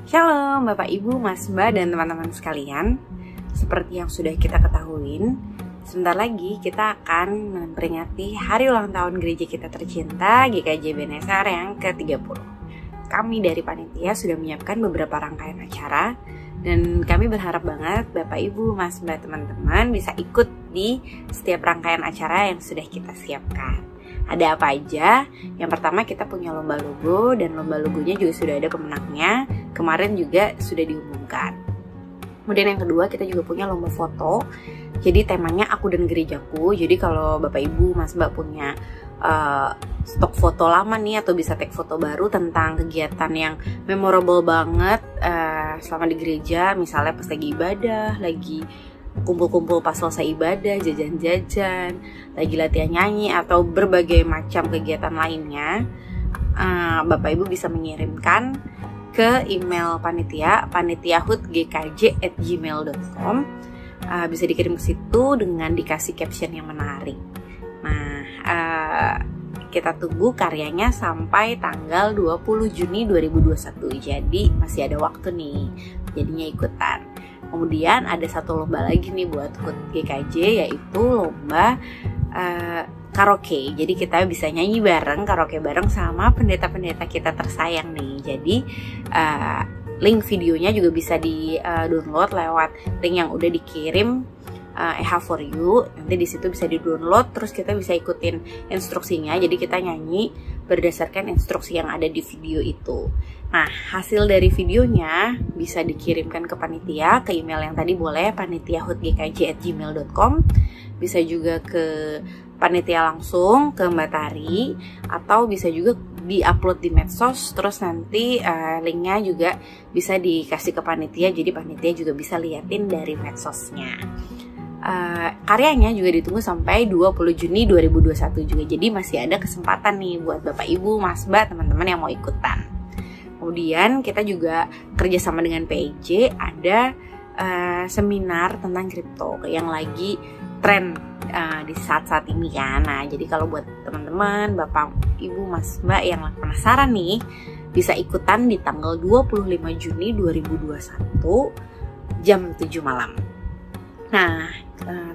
Shalom Bapak Ibu, Mas Mbak, dan teman-teman sekalian. Seperti yang sudah kita ketahuin, sebentar lagi kita akan memperingati hari ulang tahun gereja kita tercinta GKJ Ebenezer yang ke-30. Kami dari panitia sudah menyiapkan beberapa rangkaian acara, dan kami berharap banget Bapak Ibu, Mas Mbak, teman-teman bisa ikut di setiap rangkaian acara yang sudah kita siapkan. Ada apa aja? Yang pertama kita punya lomba logo, dan lomba logonya juga sudah ada pemenangnya. Kemarin juga sudah diumumkan. Kemudian yang kedua kita juga punya lomba foto. Jadi temanya aku dan gerejaku. Jadi kalau Bapak Ibu, Mas Mbak punya stok foto lama nih, atau bisa tag foto baru tentang kegiatan yang memorable banget selama di gereja, misalnya pas lagi ibadah, lagi kumpul-kumpul pas selesai ibadah, jajan-jajan, lagi latihan nyanyi, atau berbagai macam kegiatan lainnya, Bapak Ibu bisa mengirimkan ke email panitia, panitiahutgkj@gmail.com. Bisa dikirim ke situ dengan dikasih caption yang menarik. Nah, kita tunggu karyanya sampai tanggal 20 Juni 2021. Jadi masih ada waktu nih, jadinya ikutan. Kemudian ada satu lomba lagi nih buat HUT GKJ, yaitu lomba karaoke. Jadi kita bisa nyanyi bareng, karaoke bareng sama pendeta-pendeta kita tersayang nih. Jadi link videonya juga bisa di download lewat link yang udah dikirim EH4U. Nanti di situ bisa di download, terus kita bisa ikutin instruksinya. Jadi kita nyanyi berdasarkan instruksi yang ada di video itu. Nah, hasil dari videonya bisa dikirimkan ke panitia, ke email yang tadi boleh, panitiahutgkj@gmail.com. Bisa juga ke panitia langsung, ke Mbak Tari, atau bisa juga di-upload di medsos. Terus nanti linknya juga bisa dikasih ke panitia, jadi panitia juga bisa liatin dari medsosnya. Karyanya juga ditunggu sampai 20 Juni 2021 juga. Jadi masih ada kesempatan nih buat Bapak Ibu, Mas Mbak, teman-teman yang mau ikutan. Kemudian kita juga kerjasama dengan PIJ, ada seminar tentang kripto yang lagi tren di saat-saat ini kan. Nah, jadi kalau buat teman-teman, Bapak Ibu, Mas Mbak yang penasaran nih, bisa ikutan di tanggal 25 Juni 2021 jam 7 malam. Nah,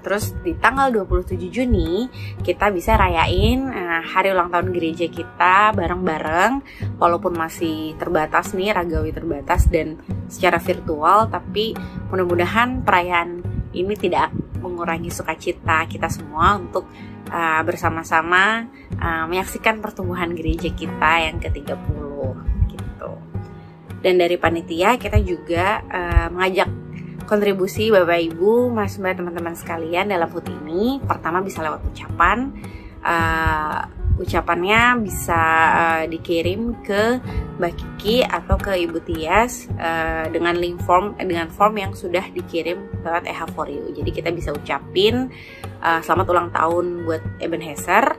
terus di tanggal 27 Juni kita bisa rayain hari ulang tahun gereja kita bareng-bareng, walaupun masih terbatas nih, ragawi terbatas dan secara virtual, tapi mudah-mudahan perayaan ini tidak mengurangi sukacita kita semua untuk bersama-sama menyaksikan pertumbuhan gereja kita yang ke-30 gitu. Dan dari panitia kita juga mengajak kontribusi Bapak Ibu, Mas Mbak, teman-teman sekalian dalam HUT ini. Pertama bisa lewat ucapan. Ucapannya bisa dikirim ke Mbak Kiki atau ke Ibu Tias dengan form yang sudah dikirim lewat EH4U. Jadi kita bisa ucapin selamat ulang tahun buat Ebenezer,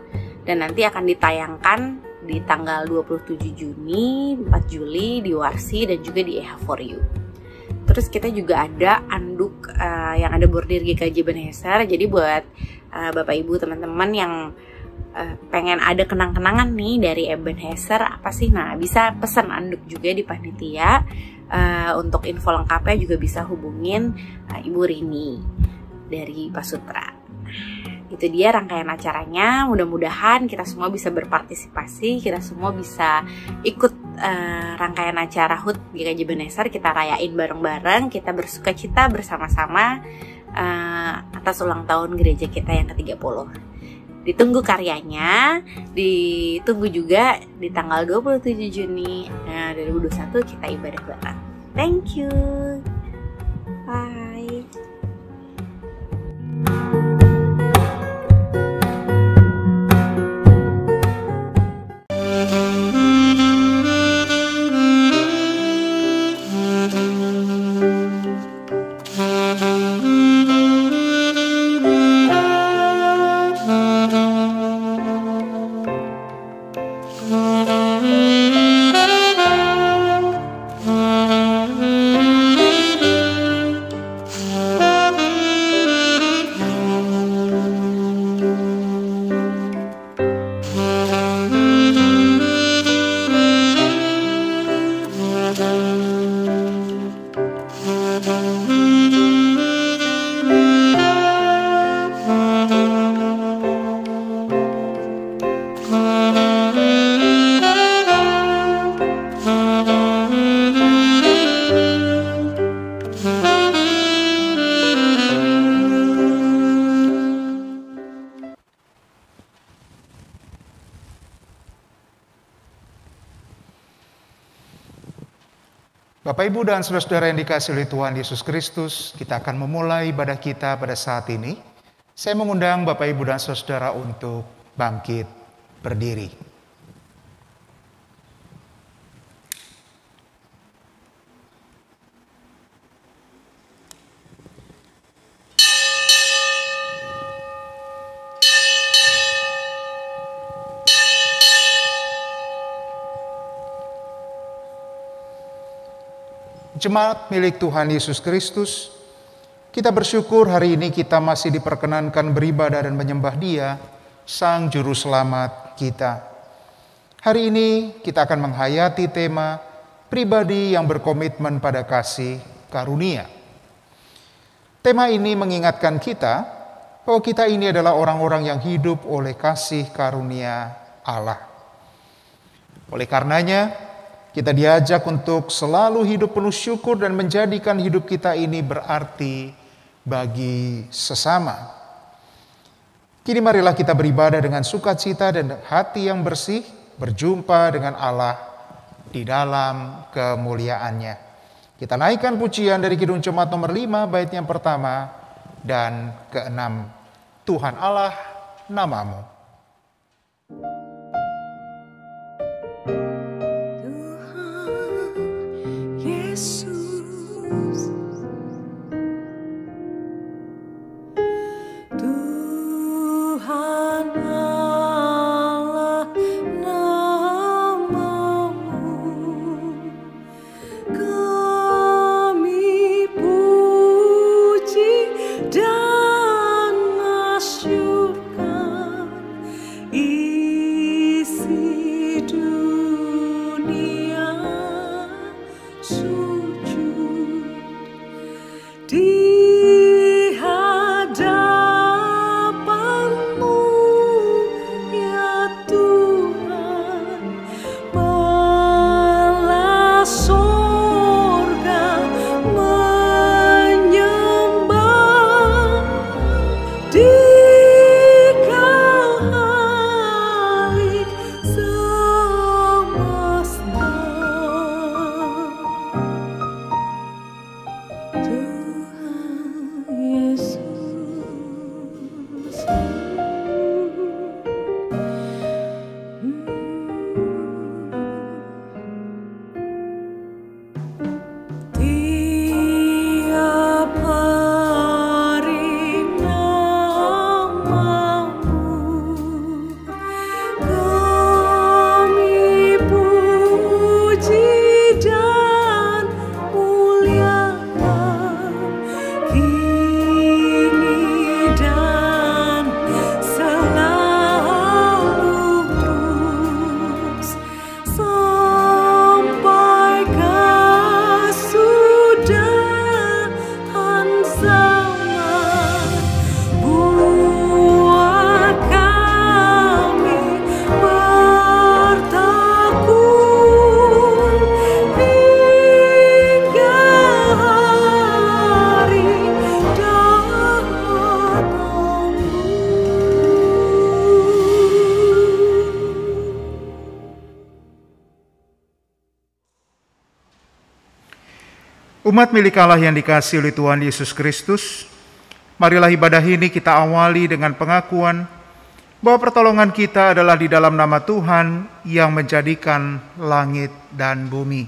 dan nanti akan ditayangkan di tanggal 27 Juni, 4 Juli di Warsi dan juga di EH4U. Terus kita juga ada anduk yang ada bordir GKJ Ebenezer. Jadi buat Bapak Ibu, teman-teman yang pengen ada kenang-kenangan nih dari Ebenezer apa sih? Nah, bisa pesan anduk juga di panitia. Untuk info lengkapnya juga bisa hubungin Ibu Rini dari Pasutra. Itu dia rangkaian acaranya. Mudah-mudahan kita semua bisa berpartisipasi, kita semua bisa ikut rangkaian acara HUT GKJ Ebenezer. Kita rayain bareng-bareng, kita bersukacita bersama-sama atas ulang tahun gereja kita yang ke-30. Ditunggu karyanya, ditunggu juga di tanggal 27 Juni 2021 kita ibadah bareng. Thank you. Bye. Bapak, Ibu, dan saudara-saudara yang dikasihi oleh Tuhan Yesus Kristus, kita akan memulai ibadah kita pada saat ini. Saya mengundang Bapak, Ibu, dan saudara untuk bangkit berdiri. Jemaat milik Tuhan Yesus Kristus, kita bersyukur hari ini kita masih diperkenankan beribadah dan menyembah Dia, Sang Juru Selamat kita. Hari ini kita akan menghayati tema pribadi yang berkomitmen pada kasih karunia. Tema ini mengingatkan kita bahwa kita ini adalah orang-orang yang hidup oleh kasih karunia Allah. Oleh karenanya, kita diajak untuk selalu hidup penuh syukur dan menjadikan hidup kita ini berarti bagi sesama. Kini marilah kita beribadah dengan sukacita dan hati yang bersih, berjumpa dengan Allah di dalam kemuliaannya. Kita naikkan pujian dari Kidung Jemaat nomor 5, bait yang pertama dan ke-6. Tuhan Allah, namamu. Umat milik Allah yang dikasihi oleh Tuhan Yesus Kristus, marilah ibadah ini kita awali dengan pengakuan bahwa pertolongan kita adalah di dalam nama Tuhan yang menjadikan langit dan bumi.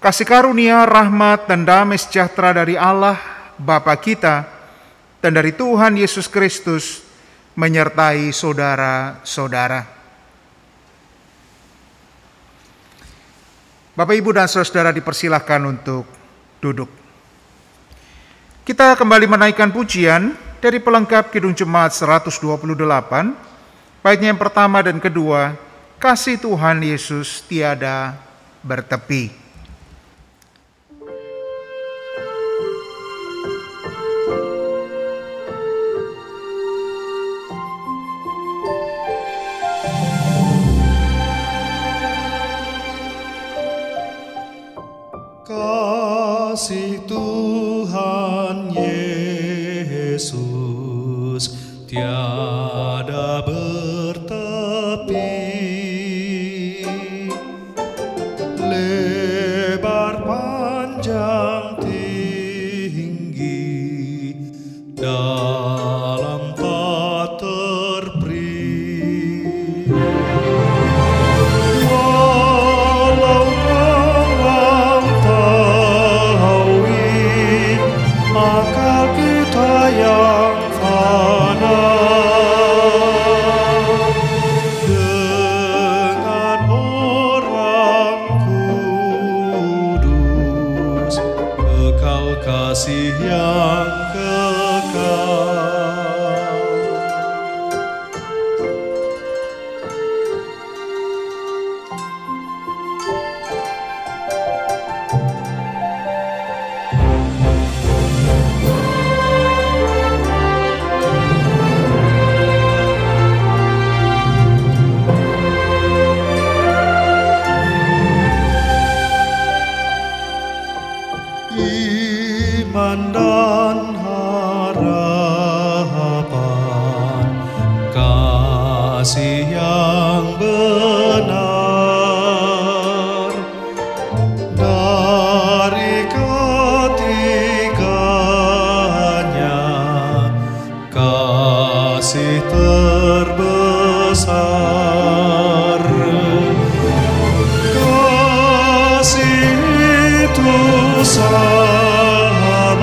Kasih karunia, rahmat, dan damai sejahtera dari Allah, Bapa kita, dan dari Tuhan Yesus Kristus menyertai saudara-saudara. Bapak, Ibu, dan saudara dipersilahkan untuk duduk. Kita kembali menaikkan pujian dari pelengkap Kidung Jemaat 128, baitnya yang pertama dan kedua, Kasih Tuhan Yesus tiada bertepi. Kasih Tuhan Yesus tiada bertepi, dalam tak terperi. Walau melampaui akal kita yang fana, dengan orang kudus bekal kasih yang kekal. Iman dan harapan, kasih yang benar, dari ketiganya kasih terbesar. Kasih itu sabar,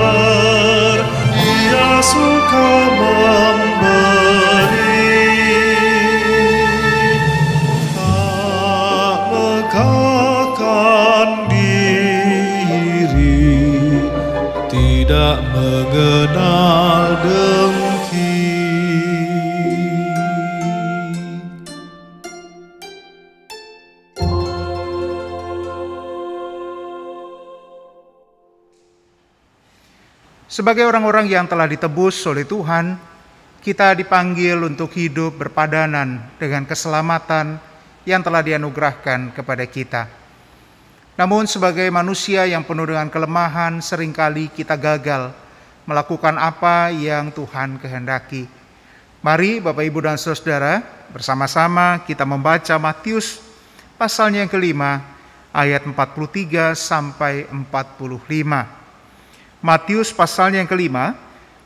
Ia suka memberi, tak megahkan diri, tidak mengenal dengki. Sebagai orang-orang yang telah ditebus oleh Tuhan, kita dipanggil untuk hidup berpadanan dengan keselamatan yang telah dianugerahkan kepada kita. Namun sebagai manusia yang penuh dengan kelemahan, seringkali kita gagal melakukan apa yang Tuhan kehendaki. Mari Bapak, Ibu, dan Saudara, bersama-sama kita membaca Matius pasalnya yang kelima, ayat 43 sampai 45. Matius pasalnya yang kelima,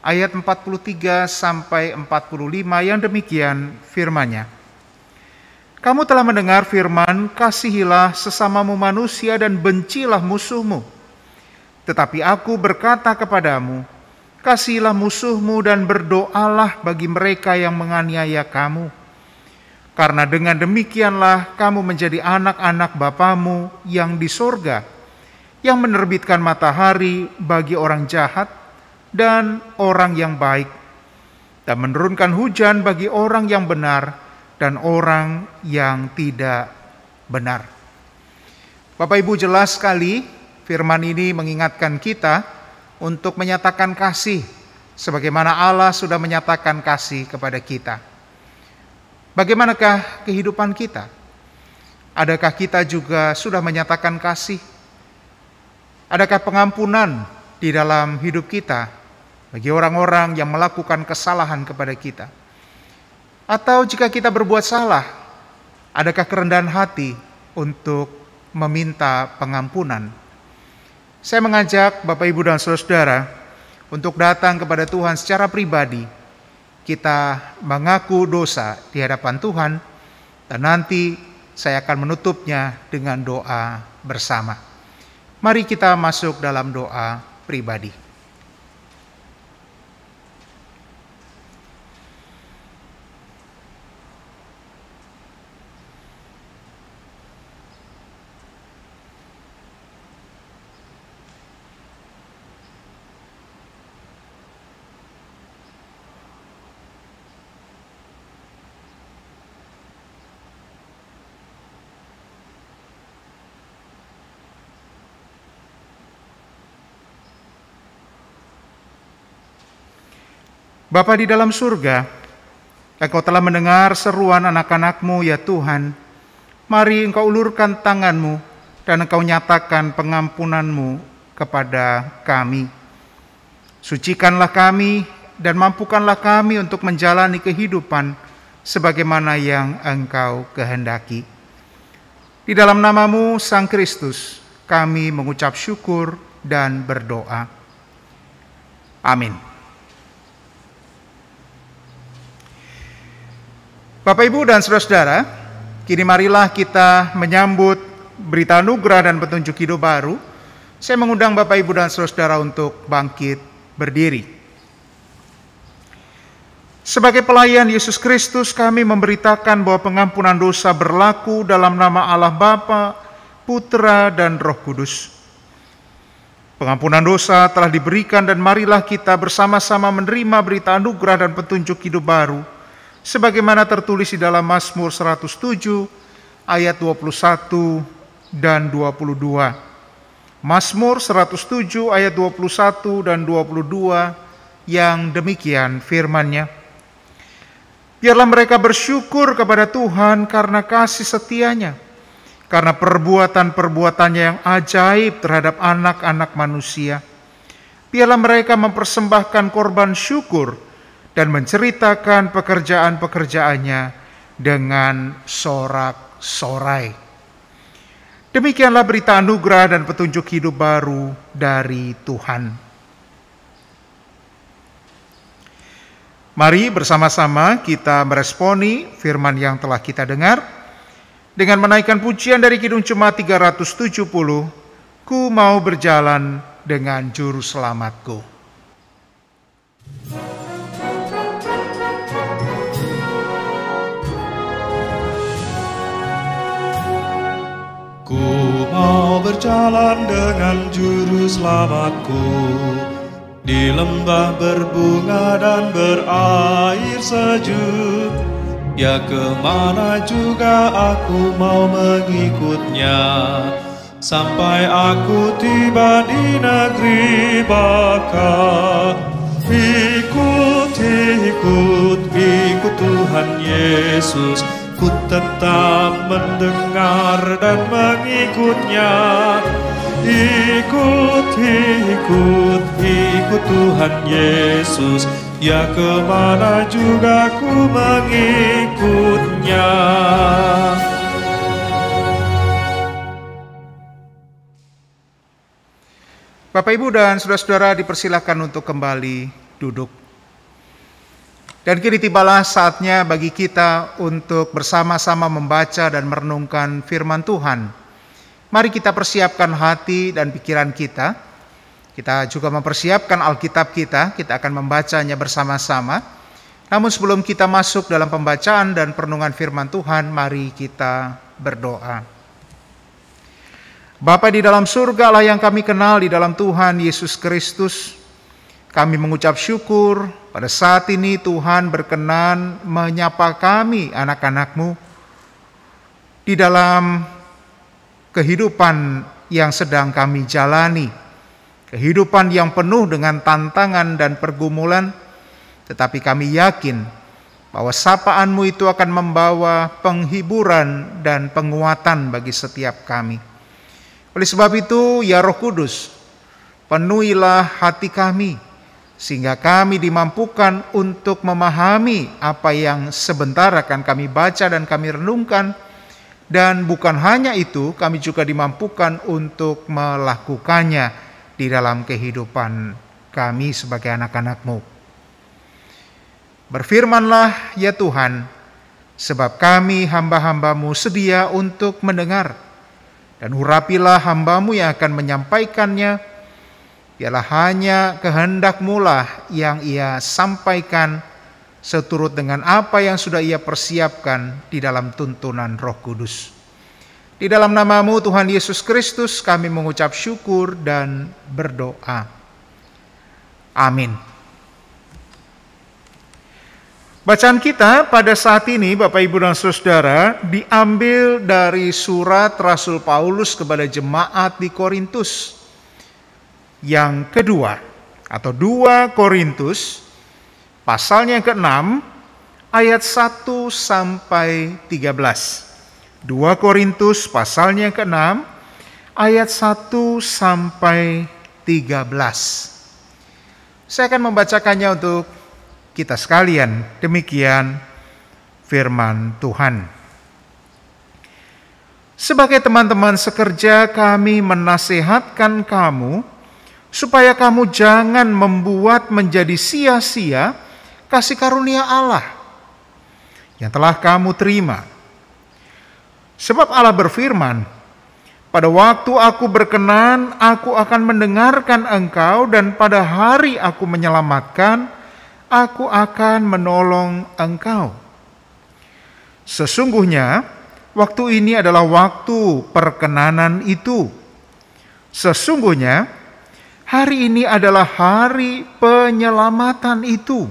ayat 43 sampai 45 yang demikian firman-Nya. Kamu telah mendengar firman, kasihilah sesamamu manusia dan bencilah musuhmu. Tetapi aku berkata kepadamu, kasihilah musuhmu dan berdoalah bagi mereka yang menganiaya kamu. Karena dengan demikianlah kamu menjadi anak-anak Bapamu yang di sorga, yang menerbitkan matahari bagi orang jahat dan orang yang baik, dan menurunkan hujan bagi orang yang benar dan orang yang tidak benar. Bapak Ibu, jelas sekali firman ini mengingatkan kita untuk menyatakan kasih, sebagaimana Allah sudah menyatakan kasih kepada kita. Bagaimanakah kehidupan kita? Adakah kita juga sudah menyatakan kasih? Adakah pengampunan di dalam hidup kita bagi orang-orang yang melakukan kesalahan kepada kita? Atau jika kita berbuat salah, adakah kerendahan hati untuk meminta pengampunan? Saya mengajak Bapak, Ibu, dan Saudara untuk datang kepada Tuhan secara pribadi. Kita mengaku dosa di hadapan Tuhan, dan nanti saya akan menutupnya dengan doa bersama. Mari kita masuk dalam doa pribadi. Bapa di dalam surga, Engkau telah mendengar seruan anak-anak-Mu ya Tuhan. Mari Engkau ulurkan tangan-Mu dan Engkau nyatakan pengampunan-Mu kepada kami. Sucikanlah kami dan mampukanlah kami untuk menjalani kehidupan sebagaimana yang Engkau kehendaki. Di dalam nama-Mu Sang Kristus, kami mengucap syukur dan berdoa. Amin. Bapak, Ibu, dan saudara-saudara, kini marilah kita menyambut berita anugerah dan petunjuk hidup baru. Saya mengundang Bapak, Ibu, dan saudara-saudara untuk bangkit berdiri. Sebagai pelayan Yesus Kristus, kami memberitakan bahwa pengampunan dosa berlaku dalam nama Allah Bapa, Putra, dan Roh Kudus. Pengampunan dosa telah diberikan dan marilah kita bersama-sama menerima berita anugerah dan petunjuk hidup baru, sebagaimana tertulis di dalam Mazmur 107 ayat 21 dan 22. Mazmur 107 ayat 21 dan 22 yang demikian firman-Nya. Biarlah mereka bersyukur kepada Tuhan karena kasih setia-Nya, karena perbuatan-perbuatannya yang ajaib terhadap anak-anak manusia. Biarlah mereka mempersembahkan korban syukur dan menceritakan pekerjaan-pekerjaannya dengan sorak-sorai. Demikianlah berita anugerah dan petunjuk hidup baru dari Tuhan. Mari bersama-sama kita meresponi firman yang telah kita dengar dengan menaikkan pujian dari Kidung Jemaat 370, Ku mau berjalan dengan juru selamatku. Ku mau berjalan dengan juru selamatku, di lembah berbunga dan berair sejuk. Ya kemana juga aku mau mengikutnya, sampai aku tiba di negeri baka. Ikut Tuhan Yesus, ku tetap mendengar dan mengikutnya. Ikut Tuhan Yesus, ya kemana juga ku mengikutnya. Bapak, Ibu, dan saudara-saudara dipersilakan untuk kembali duduk. Dan kini tibalah saatnya bagi kita untuk bersama-sama membaca dan merenungkan firman Tuhan. Mari kita persiapkan hati dan pikiran kita. Kita juga mempersiapkan Alkitab kita akan membacanya bersama-sama. Namun sebelum kita masuk dalam pembacaan dan perenungan firman Tuhan, mari kita berdoa. Bapa di dalam surga, Allah yang kami kenal di dalam Tuhan Yesus Kristus, kami mengucap syukur pada saat ini Tuhan berkenan menyapa kami anak-anak-Mu di dalam kehidupan yang sedang kami jalani, kehidupan yang penuh dengan tantangan dan pergumulan, tetapi kami yakin bahwa sapaan-Mu itu akan membawa penghiburan dan penguatan bagi setiap kami. Oleh sebab itu, ya Roh Kudus, penuhilah hati kami, sehingga kami dimampukan untuk memahami apa yang sebentar akan kami baca dan kami renungkan. Dan bukan hanya itu, kami juga dimampukan untuk melakukannya di dalam kehidupan kami sebagai anak-anak-Mu. Berfirmanlah ya Tuhan, sebab kami hamba-hamba-Mu sedia untuk mendengar. Dan urapilah hamba-Mu yang akan menyampaikannya. Biarlah hanya kehendak-Mu lah yang Ia sampaikan, seturut dengan apa yang sudah Ia persiapkan di dalam tuntunan Roh Kudus. Di dalam nama-Mu Tuhan Yesus Kristus kami mengucap syukur dan berdoa. Amin. Bacaan kita pada saat ini, Bapak, Ibu, dan saudara, diambil dari surat Rasul Paulus kepada jemaat di Korintus yang kedua, atau 2 Korintus, pasalnya yang ke-6, ayat 1 sampai 13. 2 Korintus pasalnya yang ke-6, ayat 1 sampai 13. Saya akan membacakannya untuk kita sekalian. Demikian firman Tuhan. Sebagai teman-teman sekerja, kami menasihatkan kamu supaya kamu jangan membuat menjadi sia-sia kasih karunia Allah yang telah kamu terima. Sebab Allah berfirman, pada waktu aku berkenan, aku akan mendengarkan engkau, dan pada hari aku menyelamatkan, aku akan menolong engkau. Sesungguhnya, waktu ini adalah waktu perkenanan itu. Sesungguhnya, hari ini adalah hari penyelamatan itu.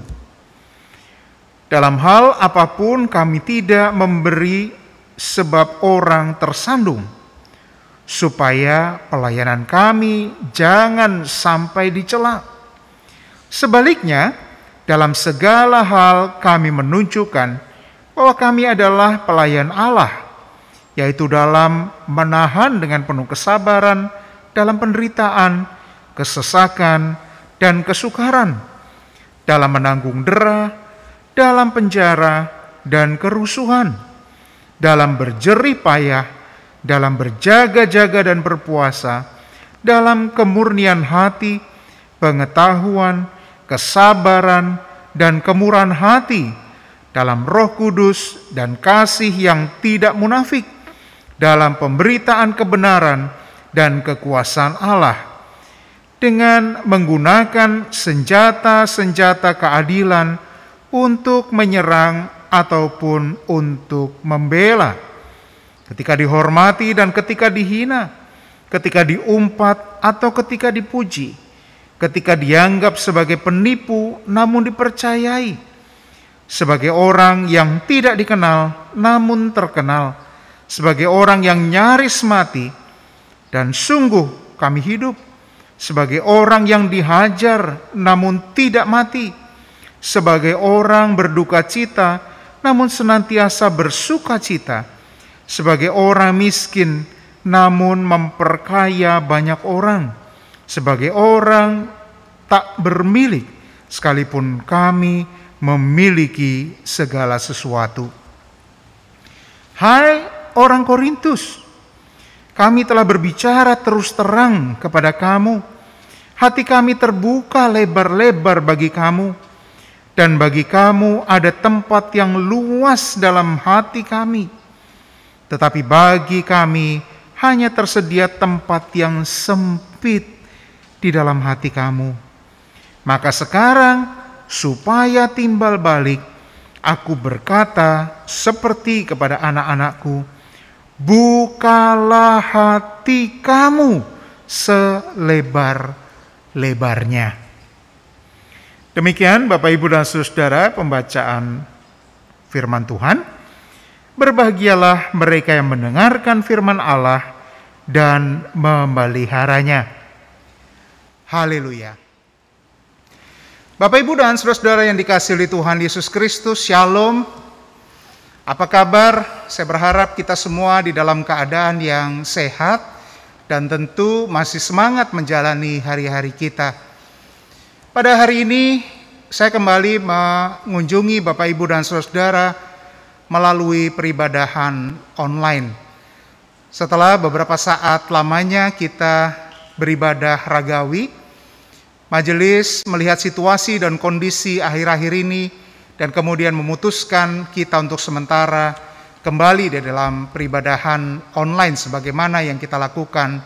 Dalam hal apapun kami tidak memberi sebab orang tersandung, supaya pelayanan kami jangan sampai dicela. Sebaliknya, dalam segala hal kami menunjukkan bahwa kami adalah pelayan Allah, yaitu dalam menahan dengan penuh kesabaran dalam penderitaan, kesesakan, dan kesukaran, dalam menanggung dera, dalam penjara, dan kerusuhan, dalam berjerih payah, dalam berjaga-jaga dan berpuasa, dalam kemurnian hati, pengetahuan, kesabaran, dan kemurahan hati, dalam Roh Kudus dan kasih yang tidak munafik, dalam pemberitaan kebenaran dan kekuasaan Allah, dengan menggunakan senjata-senjata keadilan untuk menyerang ataupun untuk membela, ketika dihormati dan ketika dihina, ketika diumpat atau ketika dipuji, ketika dianggap sebagai penipu namun dipercayai, sebagai orang yang tidak dikenal namun terkenal, sebagai orang yang nyaris mati dan sungguh kami hidup, sebagai orang yang dihajar namun tidak mati, sebagai orang berduka cita namun senantiasa bersuka cita, sebagai orang miskin namun memperkaya banyak orang, sebagai orang tak bermilik sekalipun kami memiliki segala sesuatu. Hai orang Korintus, kami telah berbicara terus terang kepada kamu. Hati kami terbuka lebar-lebar bagi kamu, dan bagi kamu ada tempat yang luas dalam hati kami. Tetapi bagi kami hanya tersedia tempat yang sempit di dalam hati kamu. Maka sekarang, supaya timbal balik, aku berkata seperti kepada anak-anakku, bukalah hati kamu selebar-lebarnya. Demikian Bapak, Ibu, dan Saudara pembacaan firman Tuhan. Berbahagialah mereka yang mendengarkan firman Allah dan memeliharanya. Haleluya. Bapak, Ibu, dan Saudara yang dikasihi oleh Tuhan Yesus Kristus, Shalom. Apa kabar? Saya berharap kita semua di dalam keadaan yang sehat dan tentu masih semangat menjalani hari-hari kita. Pada hari ini saya kembali mengunjungi Bapak, Ibu, dan Saudara melalui peribadahan online. Setelah beberapa saat lamanya kita beribadah ragawi, majelis melihat situasi dan kondisi akhir-akhir ini dan kemudian memutuskan kita untuk sementara kembali di dalam peribadahan online sebagaimana yang kita lakukan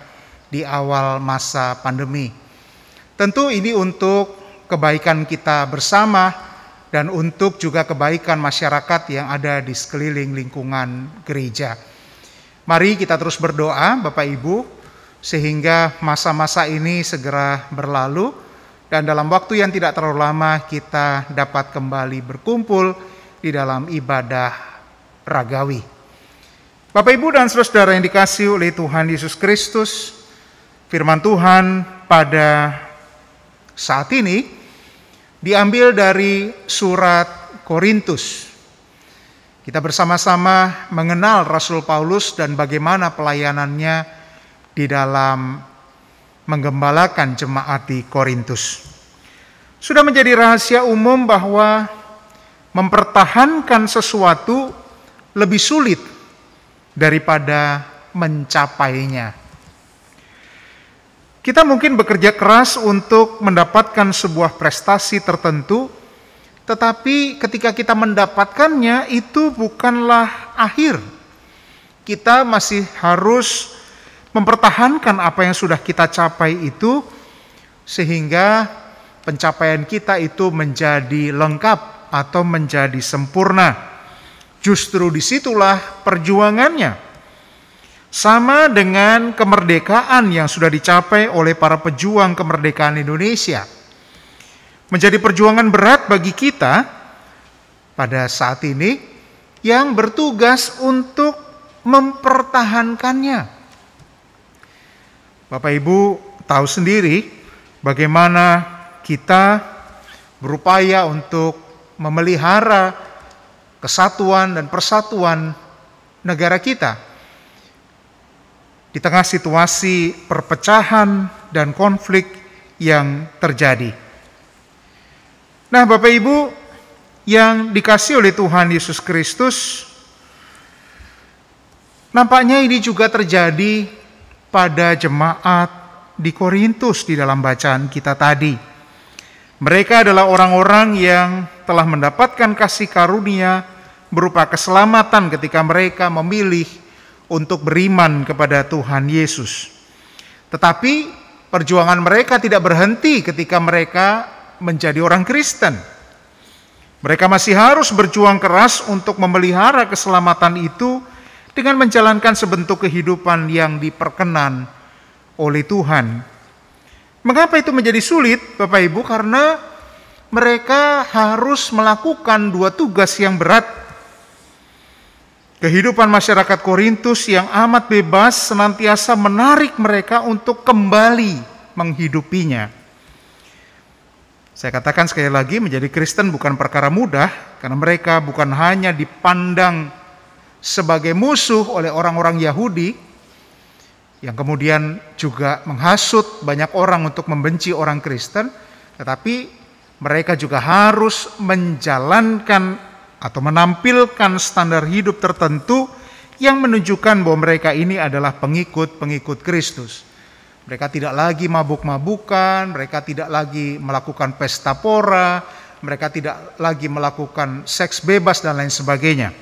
di awal masa pandemi. Tentu ini untuk kebaikan kita bersama dan untuk juga kebaikan masyarakat yang ada di sekeliling lingkungan gereja. Mari kita terus berdoa Bapak Ibu sehingga masa-masa ini segera berlalu dan dalam waktu yang tidak terlalu lama kita dapat kembali berkumpul di dalam ibadah ragawi. Bapak, Ibu, dan Saudara yang dikasihi oleh Tuhan Yesus Kristus, firman Tuhan pada saat ini diambil dari surat Korintus. Kita bersama-sama mengenal Rasul Paulus dan bagaimana pelayanannya di dalam menggembalakan jemaat di Korintus. Sudah menjadi rahasia umum bahwa mempertahankan sesuatu lebih sulit daripada mencapainya. Kita mungkin bekerja keras untuk mendapatkan sebuah prestasi tertentu, tetapi ketika kita mendapatkannya itu bukanlah akhir. Kita masih harus mempertahankan apa yang sudah kita capai itu, sehingga pencapaian kita itu menjadi lengkap atau menjadi sempurna. Justru disitulah perjuangannya. Sama dengan kemerdekaan yang sudah dicapai oleh para pejuang kemerdekaan Indonesia. Menjadi perjuangan berat bagi kita pada saat ini yang bertugas untuk mempertahankannya. Bapak Ibu tahu sendiri bagaimana kita berupaya untuk memelihara kesatuan dan persatuan negara kita di tengah situasi perpecahan dan konflik yang terjadi. Nah, Bapak Ibu yang dikasihi oleh Tuhan Yesus Kristus, nampaknya ini juga terjadi pada jemaat di Korintus di dalam bacaan kita tadi. Mereka adalah orang-orang yang telah mendapatkan kasih karunia berupa keselamatan ketika mereka memilih untuk beriman kepada Tuhan Yesus. Tetapi perjuangan mereka tidak berhenti ketika mereka menjadi orang Kristen. Mereka masih harus berjuang keras untuk memelihara keselamatan itu dengan menjalankan sebentuk kehidupan yang diperkenan oleh Tuhan. Mengapa itu menjadi sulit, Bapak Ibu? Karena mereka harus melakukan dua tugas yang berat. Kehidupan masyarakat Korintus yang amat bebas senantiasa menarik mereka untuk kembali menghidupinya. Saya katakan sekali lagi, menjadi Kristen bukan perkara mudah, karena mereka bukan hanya dipandang sebagai musuh oleh orang-orang Yahudi, yang kemudian juga menghasut banyak orang untuk membenci orang Kristen, tetapi mereka juga harus menjalankan atau menampilkan standar hidup tertentu yang menunjukkan bahwa mereka ini adalah pengikut-pengikut Kristus. Mereka tidak lagi mabuk-mabukan, mereka tidak lagi melakukan pesta pora, mereka tidak lagi melakukan seks bebas dan lain sebagainya.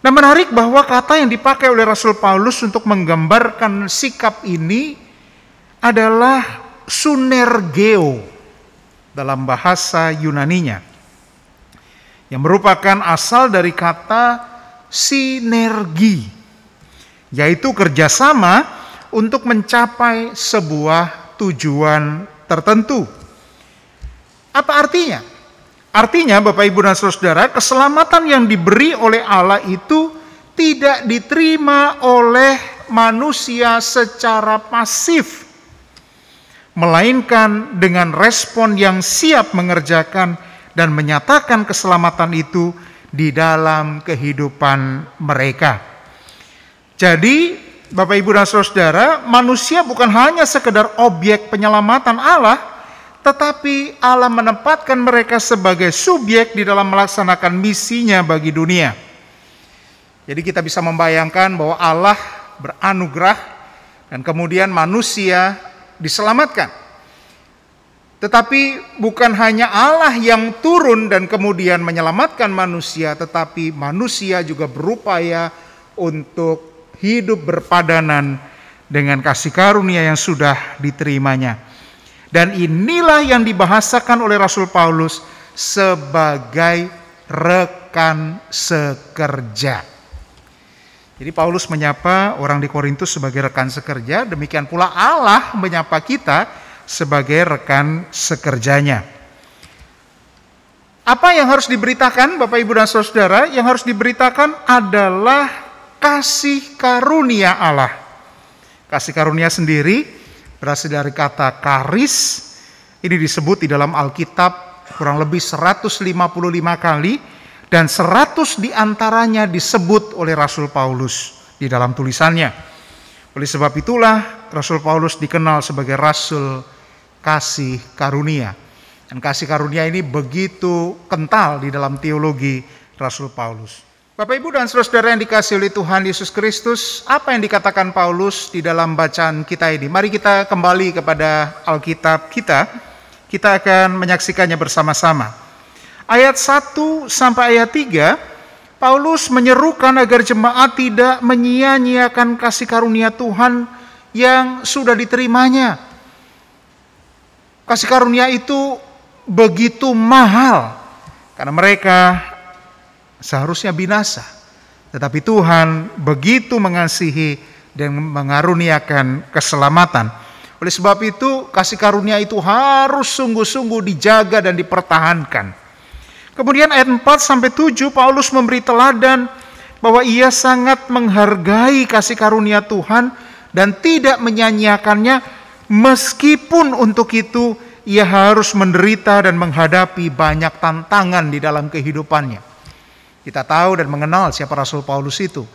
Nah, menarik bahwa kata yang dipakai oleh Rasul Paulus untuk menggambarkan sikap ini adalah sunergeo dalam bahasa Yunaninya, yang merupakan asal dari kata sinergi, yaitu kerjasama untuk mencapai sebuah tujuan tertentu. Apa artinya? Artinya, Bapak Ibu dan Saudara, keselamatan yang diberi oleh Allah itu tidak diterima oleh manusia secara pasif, melainkan dengan respon yang siap mengerjakan dan menyatakan keselamatan itu di dalam kehidupan mereka. Jadi, Bapak Ibu dan Saudara, manusia bukan hanya sekedar objek penyelamatan Allah, tetapi Allah menempatkan mereka sebagai subjek di dalam melaksanakan misinya bagi dunia. Jadi kita bisa membayangkan bahwa Allah beranugerah dan kemudian manusia diselamatkan. Tetapi bukan hanya Allah yang turun dan kemudian menyelamatkan manusia, tetapi manusia juga berupaya untuk hidup berpadanan dengan kasih karunia yang sudah diterimanya. Dan inilah yang dibahasakan oleh Rasul Paulus sebagai rekan sekerja. Jadi Paulus menyapa orang di Korintus sebagai rekan sekerja, demikian pula Allah menyapa kita sebagai rekan sekerjanya. Apa yang harus diberitakan, Bapak Ibu dan Saudara? Yang harus diberitakan adalah kasih karunia Allah. Kasih karunia sendiri berasal dari kata karis. Ini disebut di dalam Alkitab kurang lebih 155 kali, dan 100 diantaranya disebut oleh Rasul Paulus di dalam tulisannya. Oleh sebab itulah Rasul Paulus dikenal sebagai Rasul kasih karunia. Dan kasih karunia ini begitu kental di dalam teologi Rasul Paulus. Bapak Ibu dan Saudara yang dikasihi oleh Tuhan Yesus Kristus, apa yang dikatakan Paulus di dalam bacaan kita ini? Mari kita kembali kepada Alkitab kita. Kita akan menyaksikannya bersama-sama. Ayat 1 sampai ayat 3, Paulus menyerukan agar jemaat tidak menyia-nyiakan kasih karunia Tuhan yang sudah diterimanya. Kasih karunia itu begitu mahal karena mereka seharusnya binasa. Tetapi Tuhan begitu mengasihi dan mengaruniakan keselamatan. Oleh sebab itu, kasih karunia itu harus sungguh-sungguh dijaga dan dipertahankan. Kemudian ayat 4-7 Paulus memberi teladan bahwa ia sangat menghargai kasih karunia Tuhan dan tidak menyanyiakannya, meskipun untuk itu ia harus menderita dan menghadapi banyak tantangan di dalam kehidupannya. Kita tahu dan mengenal siapa Rasul Paulus itu.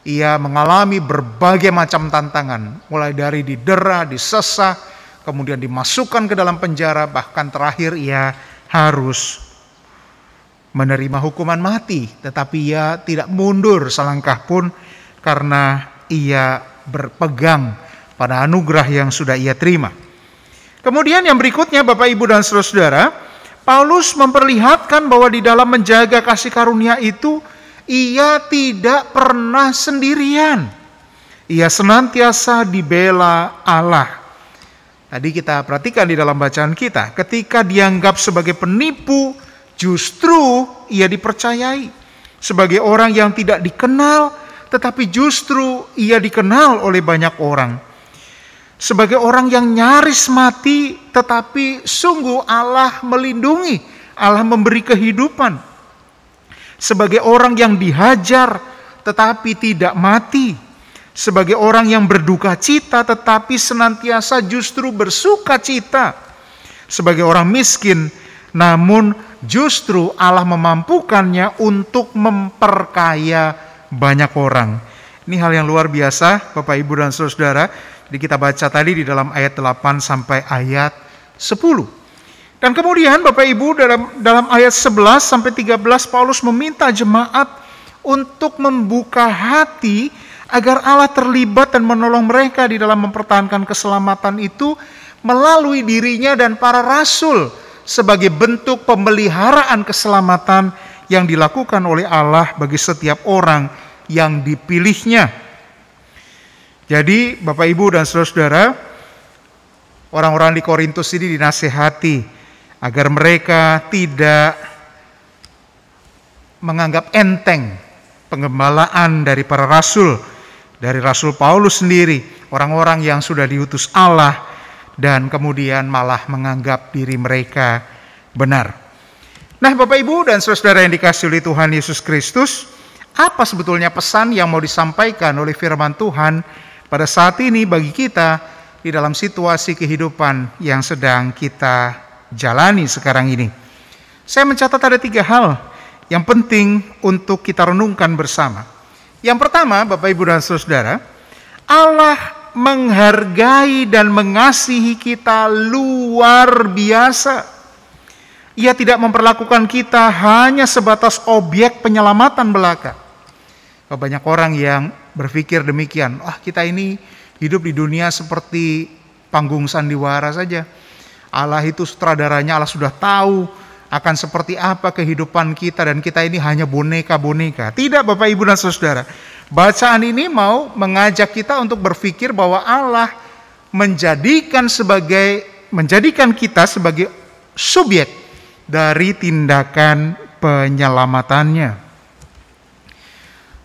Ia mengalami berbagai macam tantangan, mulai dari didera, disesah, kemudian dimasukkan ke dalam penjara, bahkan terakhir ia harus menerima hukuman mati, tetapi ia tidak mundur selangkah pun karena ia berpegang pada anugerah yang sudah ia terima. Kemudian yang berikutnya, Bapak, Ibu, dan saudara-saudara, Paulus memperlihatkan bahwa di dalam menjaga kasih karunia itu, ia tidak pernah sendirian. Ia senantiasa dibela Allah. Tadi kita perhatikan di dalam bacaan kita, ketika dianggap sebagai penipu, justru ia dipercayai sebagai orang yang tidak dikenal, tetapi justru ia dikenal oleh banyak orang. Sebagai orang yang nyaris mati, tetapi sungguh Allah melindungi, Allah memberi kehidupan. Sebagai orang yang dihajar, tetapi tidak mati. Sebagai orang yang berduka cita, tetapi senantiasa justru bersuka cita. Sebagai orang miskin, namun justru Allah memampukannya untuk memperkaya banyak orang. Ini hal yang luar biasa, Bapak, Ibu, dan saudara. Jadi kita baca tadi di dalam ayat 8 sampai ayat 10. Dan kemudian Bapak, Ibu, dalam ayat 11 sampai 13 Paulus meminta jemaat untuk membuka hati agar Allah terlibat dan menolong mereka di dalam mempertahankan keselamatan itu melalui dirinya dan para rasul, sebagai bentuk pemeliharaan keselamatan yang dilakukan oleh Allah bagi setiap orang yang dipilihnya. Jadi Bapak, Ibu, dan saudara-saudara, orang-orang di Korintus ini dinasihati agar mereka tidak menganggap enteng penggembalaan dari para rasul, dari Rasul Paulus sendiri, orang-orang yang sudah diutus Allah, dan kemudian malah menganggap diri mereka benar. Nah, Bapak, Ibu, dan saudara yang dikasihi oleh Tuhan Yesus Kristus, apa sebetulnya pesan yang mau disampaikan oleh firman Tuhan pada saat ini bagi kita di dalam situasi kehidupan yang sedang kita jalani sekarang ini? Saya mencatat ada 3 hal yang penting untuk kita renungkan bersama. Yang pertama, Bapak, Ibu, dan saudara, Allah menghargai dan mengasihi kita luar biasa. Ia tidak memperlakukan kita hanya sebatas objek penyelamatan belaka. Banyak orang yang berpikir demikian, kita ini hidup di dunia seperti panggung sandiwara saja. Allah itu sutradaranya, Allah sudah tahu akan seperti apa kehidupan kita, dan kita ini hanya boneka-boneka. Tidak, Bapak, Ibu, dan saudara. Bacaan ini mau mengajak kita untuk berpikir bahwa Allah menjadikan kita sebagai subjek dari tindakan penyelamatannya.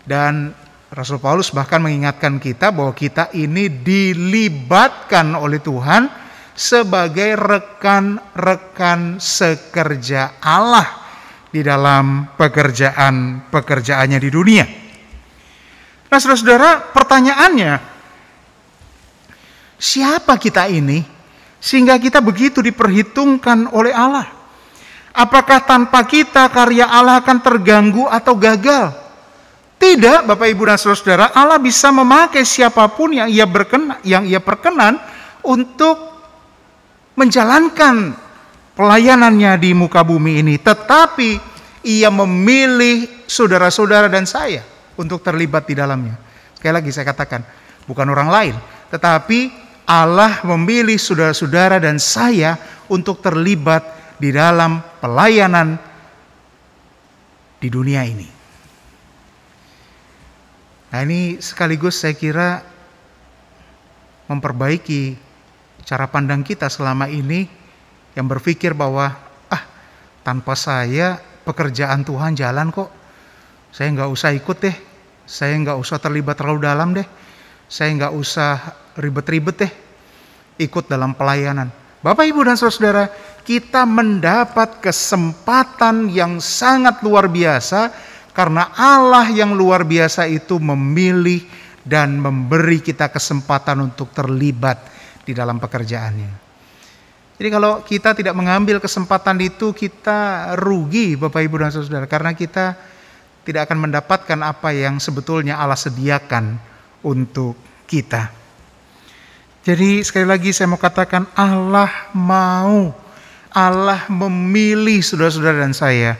Dan Rasul Paulus bahkan mengingatkan kita bahwa kita ini dilibatkan oleh Tuhan sebagai rekan-rekan sekerja Allah di dalam pekerjaannya di dunia. Nah, saudara-saudara, pertanyaannya, siapa kita ini sehingga kita begitu diperhitungkan oleh Allah? Apakah tanpa kita karya Allah akan terganggu atau gagal? Tidak, Bapak, Ibu, dan saudara-saudara, Allah bisa memakai siapapun yang ia perkenan untuk menjalankan pelayanannya di muka bumi ini. Tetapi ia memilih saudara-saudara dan saya untuk terlibat di dalamnya. Sekali lagi saya katakan, bukan orang lain, tetapi Allah memilih saudara-saudara dan saya untuk terlibat di dalam pelayanan di dunia ini. Nah, ini sekaligus saya kira memperbaiki cara pandang kita selama ini yang berpikir bahwa tanpa saya pekerjaan Tuhan jalan kok. Saya nggak usah ikut deh. Saya nggak usah terlibat terlalu dalam deh. Saya nggak usah ribet-ribet deh ikut dalam pelayanan. Bapak, Ibu, dan saudara, kita mendapat kesempatan yang sangat luar biasa karena Allah yang luar biasa itu memilih dan memberi kita kesempatan untuk terlibat di dalam pekerjaannya. Jadi kalau kita tidak mengambil kesempatan itu, kita rugi, Bapak, Ibu, dan saudara, karena kita tidak akan mendapatkan apa yang sebetulnya Allah sediakan untuk kita. Jadi sekali lagi saya mau katakan, Allah memilih saudara-saudara dan saya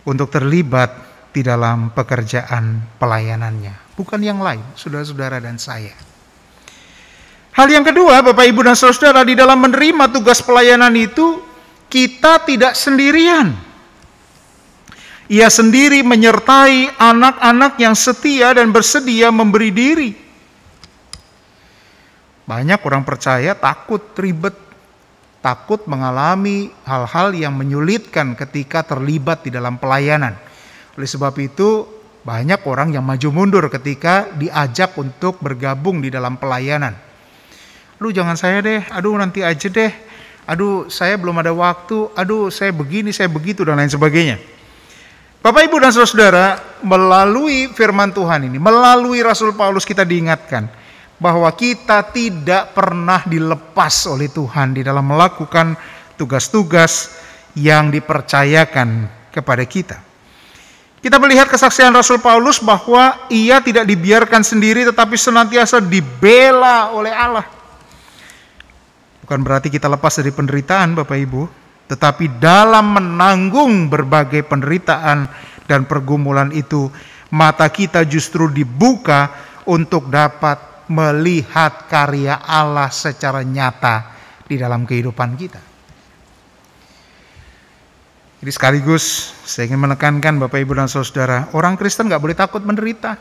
untuk terlibat di dalam pekerjaan pelayanannya. Bukan yang lain, saudara-saudara dan saya. Hal yang kedua, Bapak, Ibu, dan saudara, di dalam menerima tugas pelayanan itu, kita tidak sendirian. Ia sendiri menyertai anak-anak yang setia dan bersedia memberi diri. Banyak orang percaya takut ribet, takut mengalami hal-hal yang menyulitkan ketika terlibat di dalam pelayanan. Oleh sebab itu, banyak orang yang maju mundur ketika diajak untuk bergabung di dalam pelayanan. Aduh, jangan saya deh, aduh nanti aja deh, aduh saya belum ada waktu, aduh saya begini, saya begitu, dan lain sebagainya. Bapak, Ibu, dan saudara, melalui firman Tuhan ini, melalui Rasul Paulus kita diingatkan bahwa kita tidak pernah dilepas oleh Tuhan di dalam melakukan tugas-tugas yang dipercayakan kepada kita. Kita melihat kesaksian Rasul Paulus bahwa ia tidak dibiarkan sendiri tetapi senantiasa dibela oleh Allah. Bukan berarti kita lepas dari penderitaan, Bapak, Ibu, tetapi dalam menanggung berbagai penderitaan dan pergumulan itu, mata kita justru dibuka untuk dapat melihat karya Allah secara nyata di dalam kehidupan kita. Jadi sekaligus saya ingin menekankan, Bapak, Ibu, dan saudara, orang Kristen gak boleh takut menderita.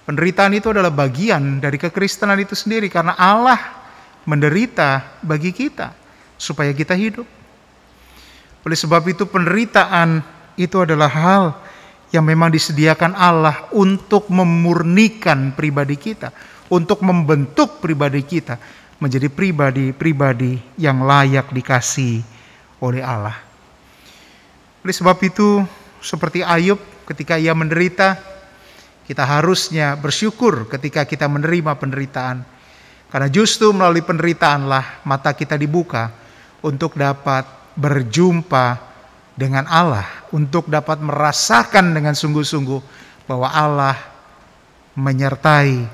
Penderitaan itu adalah bagian dari kekristenan itu sendiri, karena Allah menderita bagi kita supaya kita hidup. Oleh sebab itu penderitaan itu adalah hal yang memang disediakan Allah untuk memurnikan pribadi kita, untuk membentuk pribadi kita menjadi pribadi-pribadi yang layak dikasihi oleh Allah. Oleh sebab itu, seperti Ayub ketika ia menderita, kita harusnya bersyukur ketika kita menerima penderitaan. Karena justru melalui penderitaanlah mata kita dibuka untuk dapat berjumpa dengan Allah, untuk dapat merasakan dengan sungguh-sungguh bahwa Allah menyertai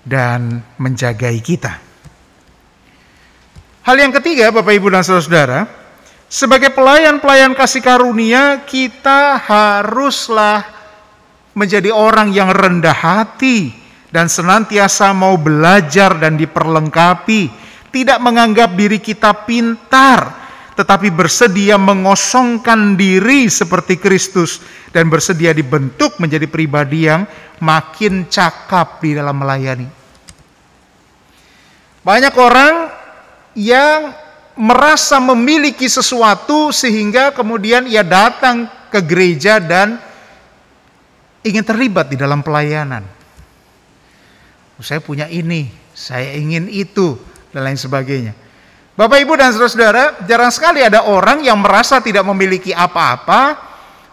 dan menjagai kita. Hal yang ketiga, Bapak, Ibu, dan saudara, sebagai pelayan-pelayan kasih karunia, kita haruslah menjadi orang yang rendah hati dan senantiasa mau belajar dan diperlengkapi, tidak menganggap diri kita pintar, tetapi bersedia mengosongkan diri seperti Kristus dan bersedia dibentuk menjadi pribadi yang makin cakap di dalam melayani. Banyak orang yang merasa memiliki sesuatu sehingga kemudian ia datang ke gereja dan ingin terlibat di dalam pelayanan. Saya punya ini, saya ingin itu, dan lain sebagainya. Bapak, Ibu, dan saudara, jarang sekali ada orang yang merasa tidak memiliki apa-apa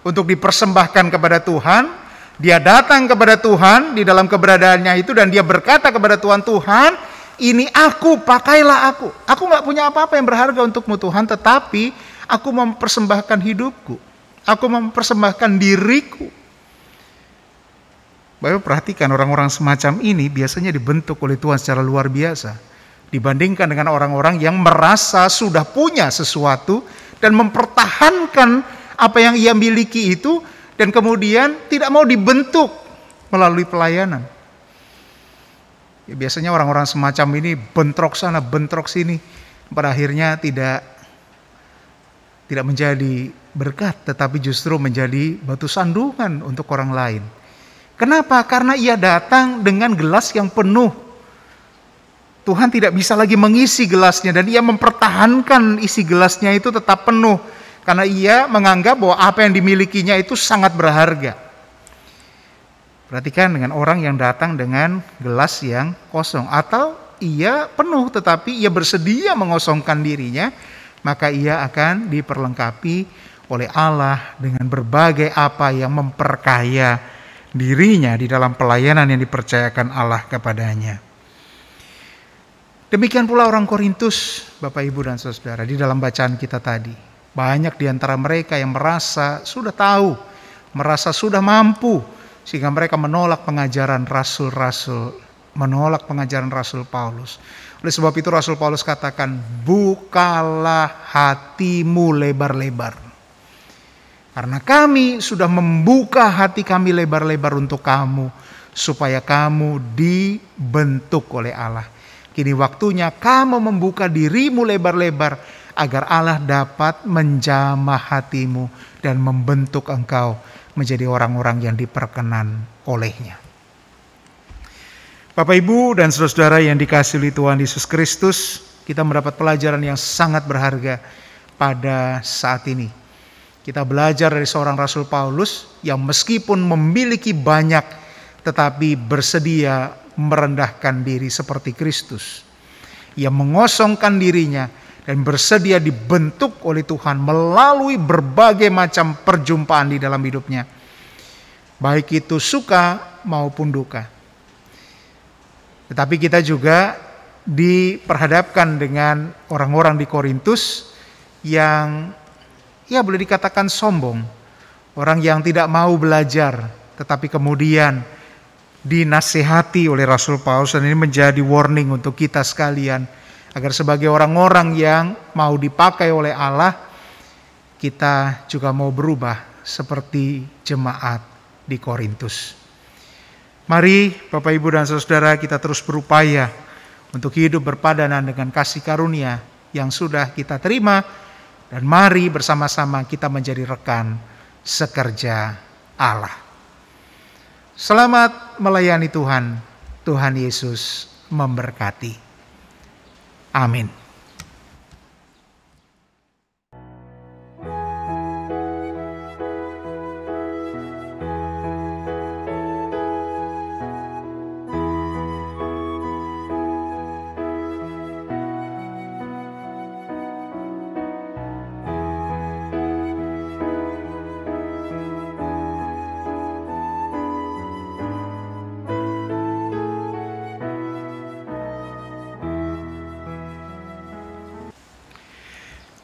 untuk dipersembahkan kepada Tuhan. Dia datang kepada Tuhan di dalam keberadaannya itu dan dia berkata kepada Tuhan, Tuhan, ini aku, pakailah aku. Aku gak punya apa-apa yang berharga untukmu Tuhan, tetapi aku mempersembahkan hidupku. Aku mempersembahkan diriku. Bapak, perhatikan orang-orang semacam ini biasanya dibentuk oleh Tuhan secara luar biasa. Dibandingkan dengan orang-orang yang merasa sudah punya sesuatu dan mempertahankan apa yang ia miliki itu dan kemudian tidak mau dibentuk melalui pelayanan. Ya, biasanya orang-orang semacam ini bentrok sana, bentrok sini, pada akhirnya tidak menjadi berkat, tetapi justru menjadi batu sandungan untuk orang lain. Kenapa? Karena ia datang dengan gelas yang penuh. Tuhan tidak bisa lagi mengisi gelasnya, dan ia mempertahankan isi gelasnya itu tetap penuh. Karena ia menganggap bahwa apa yang dimilikinya itu sangat berharga. Perhatikan dengan orang yang datang dengan gelas yang kosong, atau ia penuh tetapi ia bersedia mengosongkan dirinya, maka ia akan diperlengkapi oleh Allah dengan berbagai apa yang memperkaya dirinya di dalam pelayanan yang dipercayakan Allah kepadanya. Demikian pula orang Korintus, Bapak Ibu dan Saudara, di dalam bacaan kita tadi. Banyak di antara mereka yang merasa sudah tahu, merasa sudah mampu, sehingga mereka menolak pengajaran rasul-rasul, menolak pengajaran Rasul Paulus. Oleh sebab itu Rasul Paulus katakan, bukalah hatimu lebar-lebar. Karena kami sudah membuka hati kami lebar-lebar untuk kamu, supaya kamu dibentuk oleh Allah. Kini waktunya kamu membuka dirimu lebar-lebar, agar Allah dapat menjamah hatimu dan membentuk engkau menjadi orang-orang yang diperkenan olehnya. Bapak, Ibu, dan saudara-saudara yang dikasihi oleh Tuhan Yesus Kristus, kita mendapat pelajaran yang sangat berharga pada saat ini. Kita belajar dari seorang Rasul Paulus yang meskipun memiliki banyak, tetapi bersedia merendahkan diri seperti Kristus. Ia mengosongkan dirinya dan bersedia dibentuk oleh Tuhan melalui berbagai macam perjumpaan di dalam hidupnya, baik itu suka maupun duka. Tetapi kita juga diperhadapkan dengan orang-orang di Korintus yang boleh dikatakan sombong. Orang yang tidak mau belajar, tetapi kemudian dinasihati oleh Rasul Paulus, dan ini menjadi warning untuk kita sekalian, agar sebagai orang-orang yang mau dipakai oleh Allah, kita juga mau berubah seperti jemaat di Korintus. Mari Bapak, Ibu, dan saudara, kita terus berupaya untuk hidup berpadanan dengan kasih karunia yang sudah kita terima, dan mari bersama-sama kita menjadi rekan sekerja Allah. Selamat melayani Tuhan. Tuhan Yesus memberkati. Amin.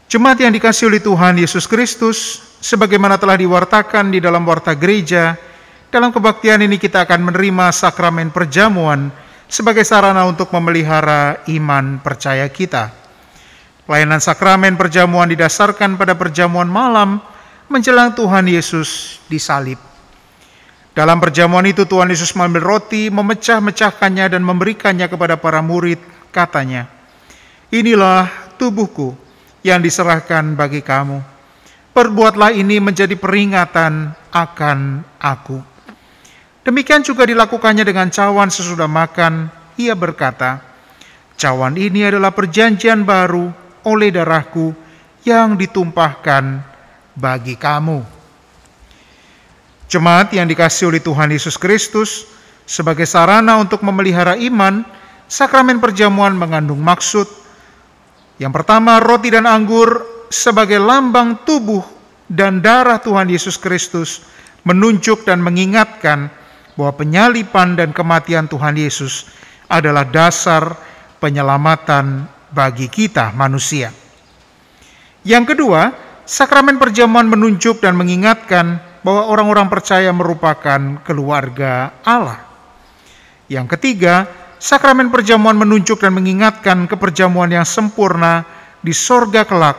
Jemaat yang dikasihi oleh Tuhan Yesus Kristus, sebagaimana telah diwartakan di dalam warta gereja, dalam kebaktian ini kita akan menerima sakramen perjamuan sebagai sarana untuk memelihara iman percaya kita. Pelayanan sakramen perjamuan didasarkan pada perjamuan malam menjelang Tuhan Yesus disalib. Dalam perjamuan itu Tuhan Yesus mengambil roti, memecah-mecahkannya dan memberikannya kepada para murid, katanya, "Inilah tubuhku yang diserahkan bagi kamu. Perbuatlah ini menjadi peringatan akan aku." Demikian juga dilakukannya dengan cawan sesudah makan. Ia berkata, "Cawan ini adalah perjanjian baru oleh darahku yang ditumpahkan bagi kamu." Jemaat yang dikasihi oleh Tuhan Yesus Kristus, sebagai sarana untuk memelihara iman, sakramen perjamuan mengandung maksud. Yang pertama, roti dan anggur sebagai lambang tubuh dan darah Tuhan Yesus Kristus menunjuk dan mengingatkan bahwa penyaliban dan kematian Tuhan Yesus adalah dasar penyelamatan bagi kita manusia. Yang kedua, sakramen perjamuan menunjuk dan mengingatkan bahwa orang-orang percaya merupakan keluarga Allah. Yang ketiga, sakramen perjamuan menunjuk dan mengingatkan keperjamuan yang sempurna di sorga kelak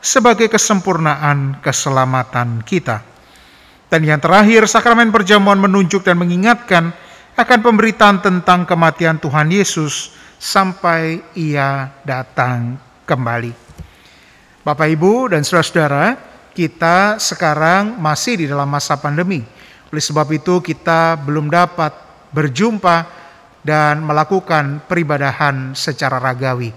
sebagai kesempurnaan keselamatan kita. Dan yang terakhir, sakramen perjamuan menunjuk dan mengingatkan akan pemberitaan tentang kematian Tuhan Yesus sampai Ia datang kembali. Bapak, Ibu, dan saudara-saudara, kita sekarang masih di dalam masa pandemi. Oleh sebab itu kita belum dapat berjumpa dan melakukan peribadahan secara ragawi.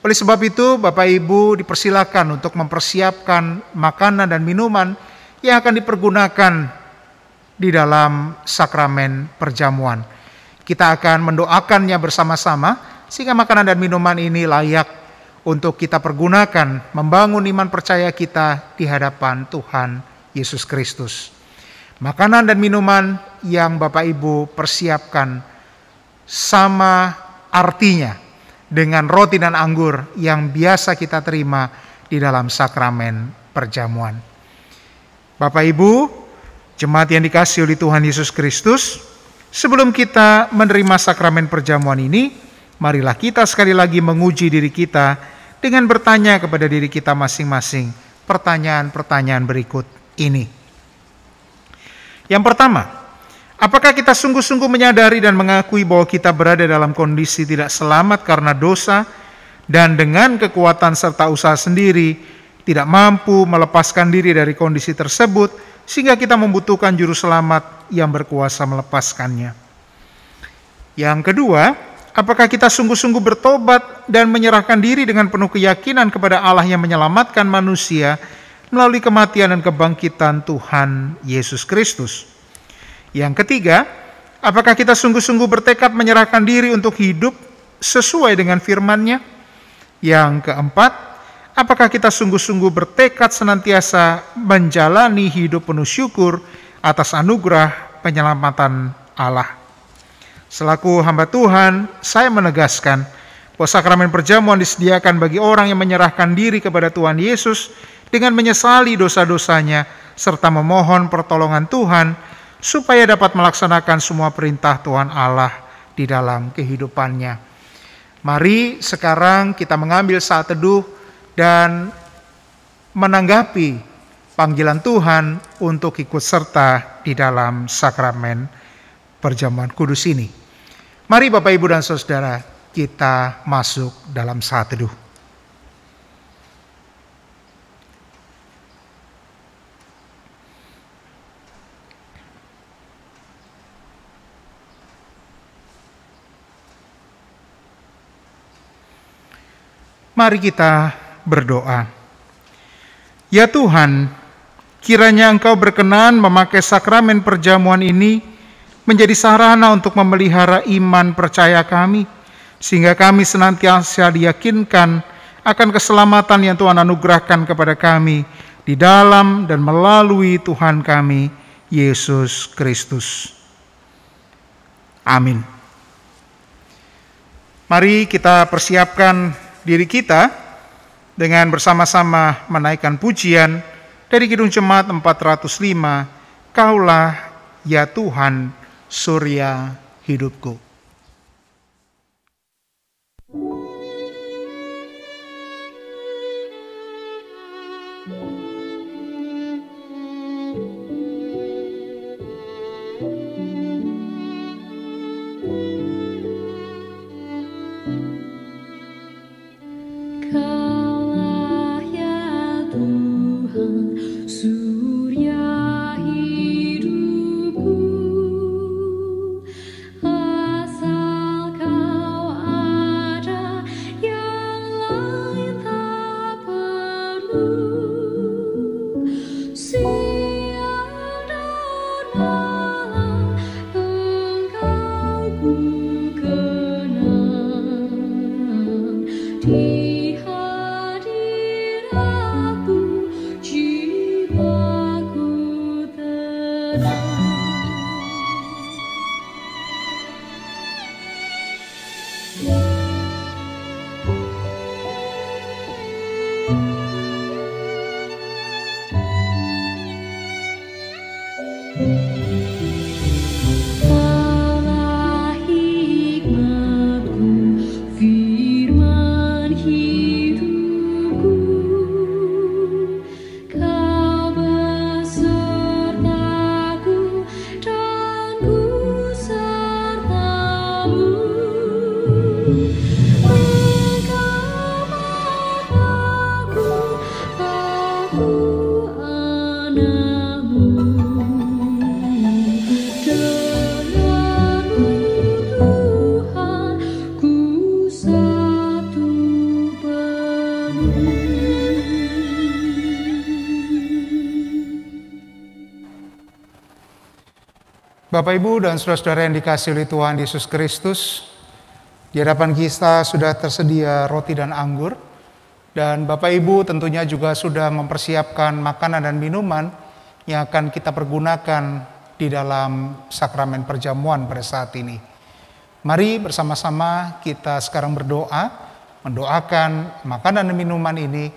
Oleh sebab itu Bapak Ibu dipersilakan untuk mempersiapkan makanan dan minuman yang akan dipergunakan di dalam sakramen perjamuan. Kita akan mendoakannya bersama-sama sehingga makanan dan minuman ini layak untuk kita pergunakan membangun iman percaya kita di hadapan Tuhan Yesus Kristus. Makanan dan minuman yang Bapak Ibu persiapkan sama artinya dengan roti dan anggur yang biasa kita terima di dalam sakramen perjamuan. Bapak Ibu, jemaat yang dikasihi oleh Tuhan Yesus Kristus, sebelum kita menerima sakramen perjamuan ini, marilah kita sekali lagi menguji diri kita dengan bertanya kepada diri kita masing-masing pertanyaan-pertanyaan berikut ini. Yang pertama, apakah kita sungguh-sungguh menyadari dan mengakui bahwa kita berada dalam kondisi tidak selamat karena dosa dan dengan kekuatan serta usaha sendiri tidak mampu melepaskan diri dari kondisi tersebut sehingga kita membutuhkan juru selamat yang berkuasa melepaskannya? Yang kedua, apakah kita sungguh-sungguh bertobat dan menyerahkan diri dengan penuh keyakinan kepada Allah yang menyelamatkan manusia melalui kematian dan kebangkitan Tuhan Yesus Kristus? Yang ketiga, apakah kita sungguh-sungguh bertekad menyerahkan diri untuk hidup sesuai dengan firman-Nya? Yang keempat, apakah kita sungguh-sungguh bertekad senantiasa menjalani hidup penuh syukur atas anugerah penyelamatan Allah? Selaku hamba Tuhan, saya menegaskan bahwa sakramen perjamuan disediakan bagi orang yang menyerahkan diri kepada Tuhan Yesus dengan menyesali dosa-dosanya serta memohon pertolongan Tuhan supaya dapat melaksanakan semua perintah Tuhan Allah di dalam kehidupannya. Mari sekarang kita mengambil saat teduh dan menanggapi panggilan Tuhan untuk ikut serta di dalam sakramen perjamuan kudus ini. Mari Bapak Ibu dan Saudara, kita masuk dalam saat teduh. Mari kita berdoa. Ya Tuhan, kiranya Engkau berkenan memakai sakramen perjamuan ini menjadi sarana untuk memelihara iman percaya kami, sehingga kami senantiasa diyakinkan akan keselamatan yang Tuhan anugerahkan kepada kami di dalam dan melalui Tuhan kami, Yesus Kristus. Amin. Mari kita persiapkan diri kita dengan bersama-sama menaikkan pujian dari Kidung Jemaat 405, Kaulah ya Tuhan, surya hidupku. Kaulah ya Tuhan, surya hidupku, Bapak, Ibu, dan saudara-saudara yang dikasihi oleh Tuhan Yesus Kristus, di hadapan kita sudah tersedia roti dan anggur, dan Bapak Ibu tentunya juga sudah mempersiapkan makanan dan minuman yang akan kita pergunakan di dalam sakramen perjamuan pada saat ini. Mari bersama-sama kita sekarang berdoa, mendoakan makanan dan minuman ini,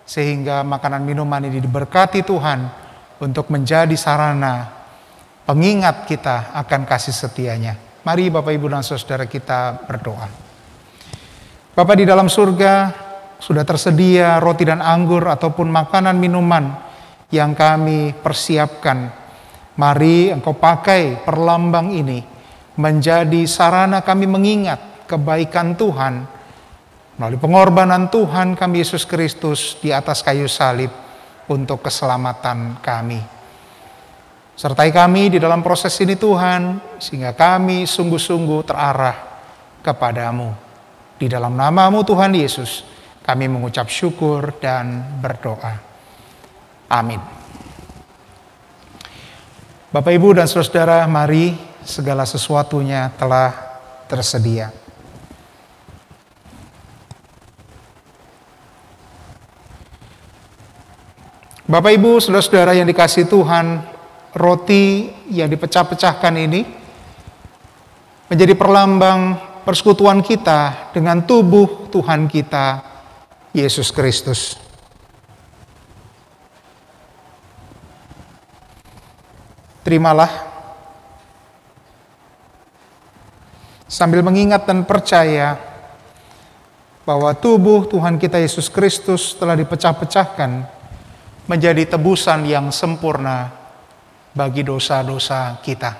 sehingga makanan minuman ini diberkati Tuhan untuk menjadi sarana pengingat kita akan kasih setianya. Mari Bapak, Ibu, dan saudara kita berdoa. Bapa di dalam surga, sudah tersedia roti dan anggur ataupun makanan minuman yang kami persiapkan. Mari Engkau pakai perlambang ini menjadi sarana kami mengingat kebaikan Tuhan melalui pengorbanan Tuhan kami Yesus Kristus di atas kayu salib untuk keselamatan kami. Sertai kami di dalam proses ini Tuhan, sehingga kami sungguh-sungguh terarah kepadamu. Di dalam nama-Mu Tuhan Yesus, kami mengucap syukur dan berdoa. Amin. Bapak, Ibu, dan saudara, mari segala sesuatunya telah tersedia. Bapak, Ibu, saudara-saudara yang dikasihi Tuhan, roti yang dipecah-pecahkan ini menjadi perlambang persekutuan kita dengan tubuh Tuhan kita, Yesus Kristus. Terimalah sambil mengingat dan percaya bahwa tubuh Tuhan kita Yesus Kristus telah dipecah-pecahkan menjadi tebusan yang sempurna bagi dosa-dosa kita.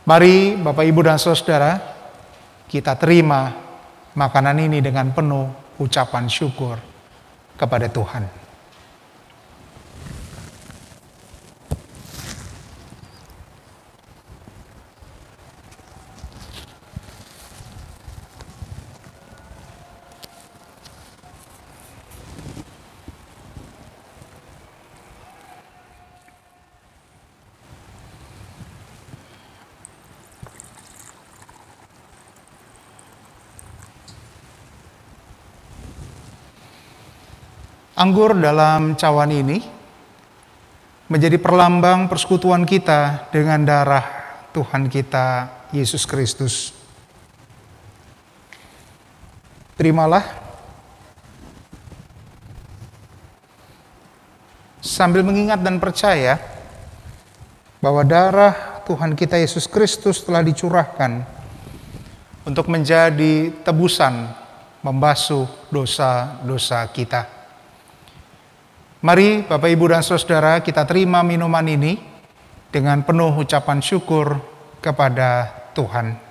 Mari Bapak, Ibu, dan saudara, kita terima makanan ini dengan penuh ucapan syukur kepada Tuhan. Anggur dalam cawan ini menjadi perlambang persekutuan kita dengan darah Tuhan kita Yesus Kristus. Terimalah sambil mengingat dan percaya bahwa darah Tuhan kita Yesus Kristus telah dicurahkan untuk menjadi tebusan membasuh dosa-dosa kita. Mari Bapak, Ibu, dan saudara, kita terima minuman ini dengan penuh ucapan syukur kepada Tuhan.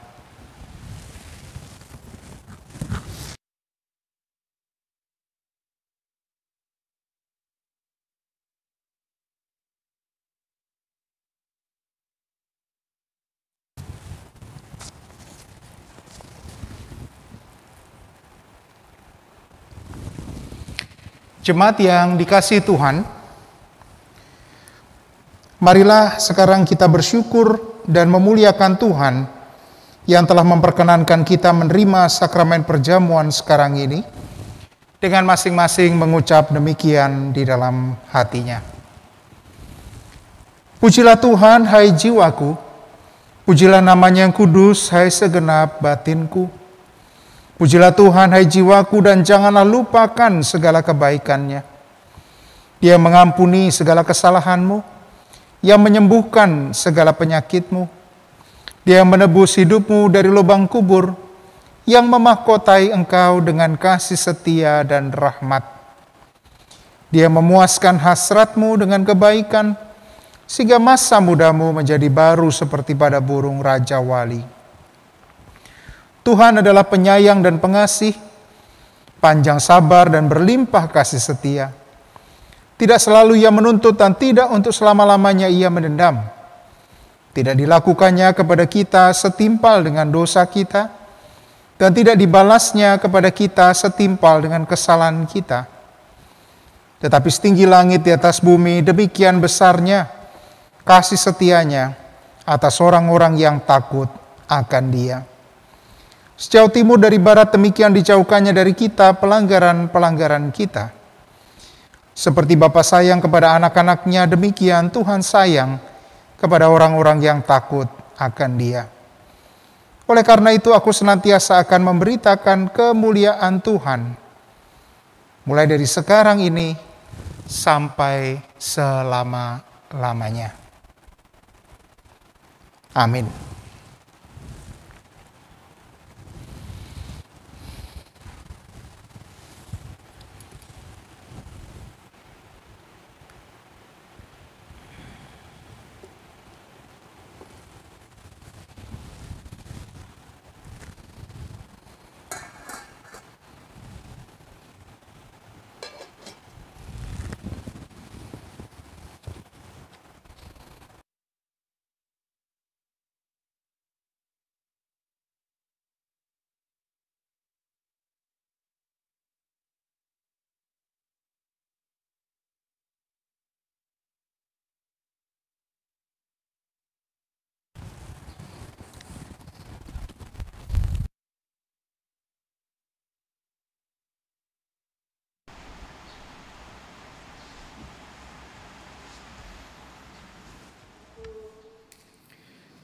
Jemaat yang dikasihi Tuhan, marilah sekarang kita bersyukur dan memuliakan Tuhan yang telah memperkenankan kita menerima sakramen perjamuan sekarang ini dengan masing-masing mengucap demikian di dalam hatinya. Pujilah Tuhan, hai jiwaku, pujilah namanya yang kudus, hai segenap batinku. Pujilah Tuhan, hai jiwaku, dan janganlah lupakan segala kebaikannya. Dia mengampuni segala kesalahanmu, yang menyembuhkan segala penyakitmu. Dia menebus hidupmu dari lubang kubur, yang memahkotai engkau dengan kasih setia dan rahmat. Dia memuaskan hasratmu dengan kebaikan, sehingga masa mudamu menjadi baru seperti pada burung raja wali. Tuhan adalah penyayang dan pengasih, panjang sabar dan berlimpah kasih setia. Tidak selalu ia menuntut dan tidak untuk selama-lamanya ia mendendam. Tidak dilakukannya kepada kita setimpal dengan dosa kita, dan tidak dibalasnya kepada kita setimpal dengan kesalahan kita. Tetapi setinggi langit di atas bumi, demikian besarnya kasih setianya atas orang-orang yang takut akan Dia. Sejauh timur dari barat, demikian dijauhkannya dari kita pelanggaran-pelanggaran kita. Seperti Bapa sayang kepada anak-anaknya, demikian Tuhan sayang kepada orang-orang yang takut akan Dia. Oleh karena itu aku senantiasa akan memberitakan kemuliaan Tuhan, mulai dari sekarang ini sampai selama-lamanya. Amin.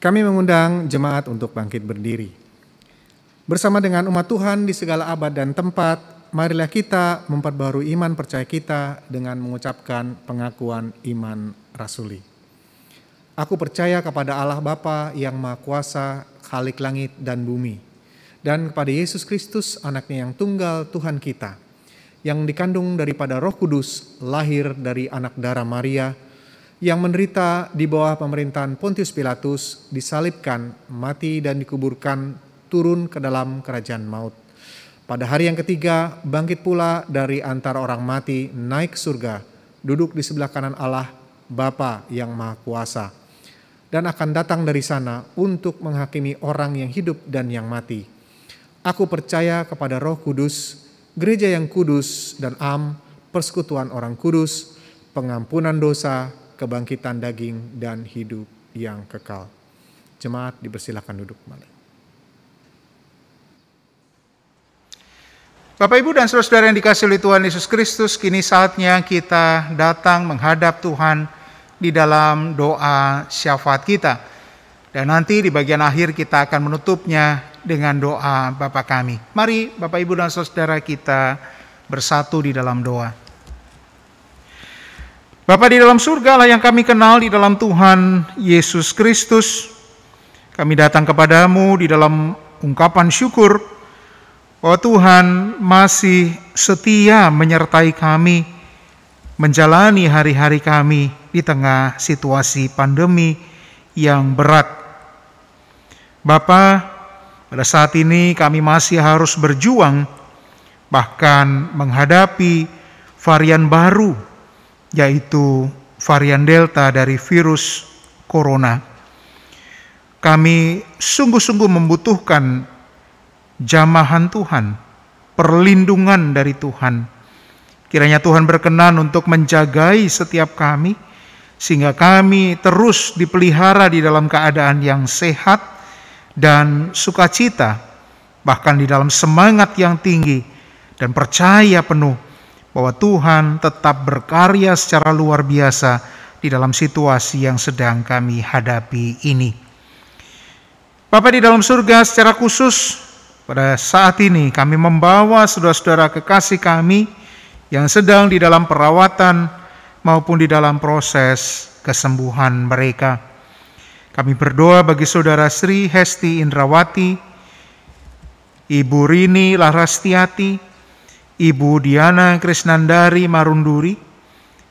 Kami mengundang jemaat untuk bangkit berdiri. Bersama dengan umat Tuhan di segala abad dan tempat, marilah kita memperbarui iman percaya kita dengan mengucapkan pengakuan iman rasuli. Aku percaya kepada Allah Bapa yang Maha Kuasa, Khalik langit dan bumi, dan kepada Yesus Kristus, anaknya yang tunggal Tuhan kita, yang dikandung daripada Roh Kudus, lahir dari anak darah Maria, yang menderita di bawah pemerintahan Pontius Pilatus, disalibkan, mati dan dikuburkan, turun ke dalam kerajaan maut. Pada hari yang ketiga, bangkit pula dari antara orang mati, naik ke surga, duduk di sebelah kanan Allah, Bapa yang Maha Kuasa, dan akan datang dari sana untuk menghakimi orang yang hidup dan yang mati. Aku percaya kepada Roh Kudus, gereja yang kudus dan am, persekutuan orang kudus, pengampunan dosa, kebangkitan daging, dan hidup yang kekal. Jemaat dipersilakan duduk kembali. Bapak, Ibu, dan saudara-saudara yang dikasihi oleh Tuhan Yesus Kristus, kini saatnya kita datang menghadap Tuhan di dalam doa syafaat kita. Dan nanti di bagian akhir kita akan menutupnya dengan doa Bapa kami. Mari Bapak, Ibu, dan saudara kita bersatu di dalam doa. Bapa di dalam surga, Allah yang kami kenal di dalam Tuhan Yesus Kristus, kami datang kepadamu di dalam ungkapan syukur bahwa Tuhan masih setia menyertai kami, menjalani hari-hari kami di tengah situasi pandemi yang berat. Bapa, pada saat ini kami masih harus berjuang, bahkan menghadapi varian baru, yaitu varian Delta dari virus corona. Kami sungguh-sungguh membutuhkan jamahan Tuhan, perlindungan dari Tuhan. Kiranya Tuhan berkenan untuk menjagai setiap kami, sehingga kami terus dipelihara di dalam keadaan yang sehat dan sukacita, bahkan di dalam semangat yang tinggi dan percaya penuh bahwa Tuhan tetap berkarya secara luar biasa di dalam situasi yang sedang kami hadapi ini. Bapa di dalam surga, secara khusus pada saat ini kami membawa saudara-saudara kekasih kami yang sedang di dalam perawatan maupun di dalam proses kesembuhan mereka. Kami berdoa bagi saudara Sri Hesti Indrawati, Ibu Rini Larastiati, Ibu Diana Krisnandari Marunduri,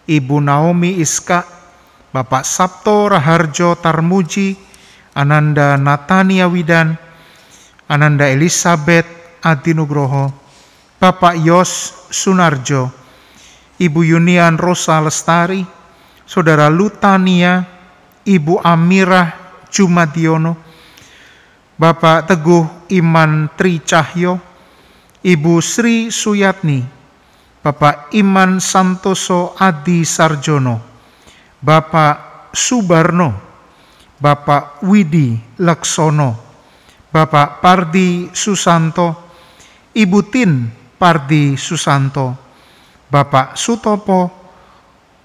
Ibu Naomi Iska, Bapak Sabto Raharjo Tarmuji, Ananda Natania Widan, Ananda Elizabeth Adinugroho, Bapak Yos Sunarjo, Ibu Yunian Rosa Lestari, Saudara Lutania, Ibu Amirah Jumadiono, Bapak Teguh Iman Tri Cahyo, Ibu Sri Suyatni, Bapak Iman Santoso Adi Sarjono, Bapak Subarno, Bapak Widi Laksono, Bapak Pardi Susanto, Ibu Tin Pardi Susanto, Bapak Sutopo,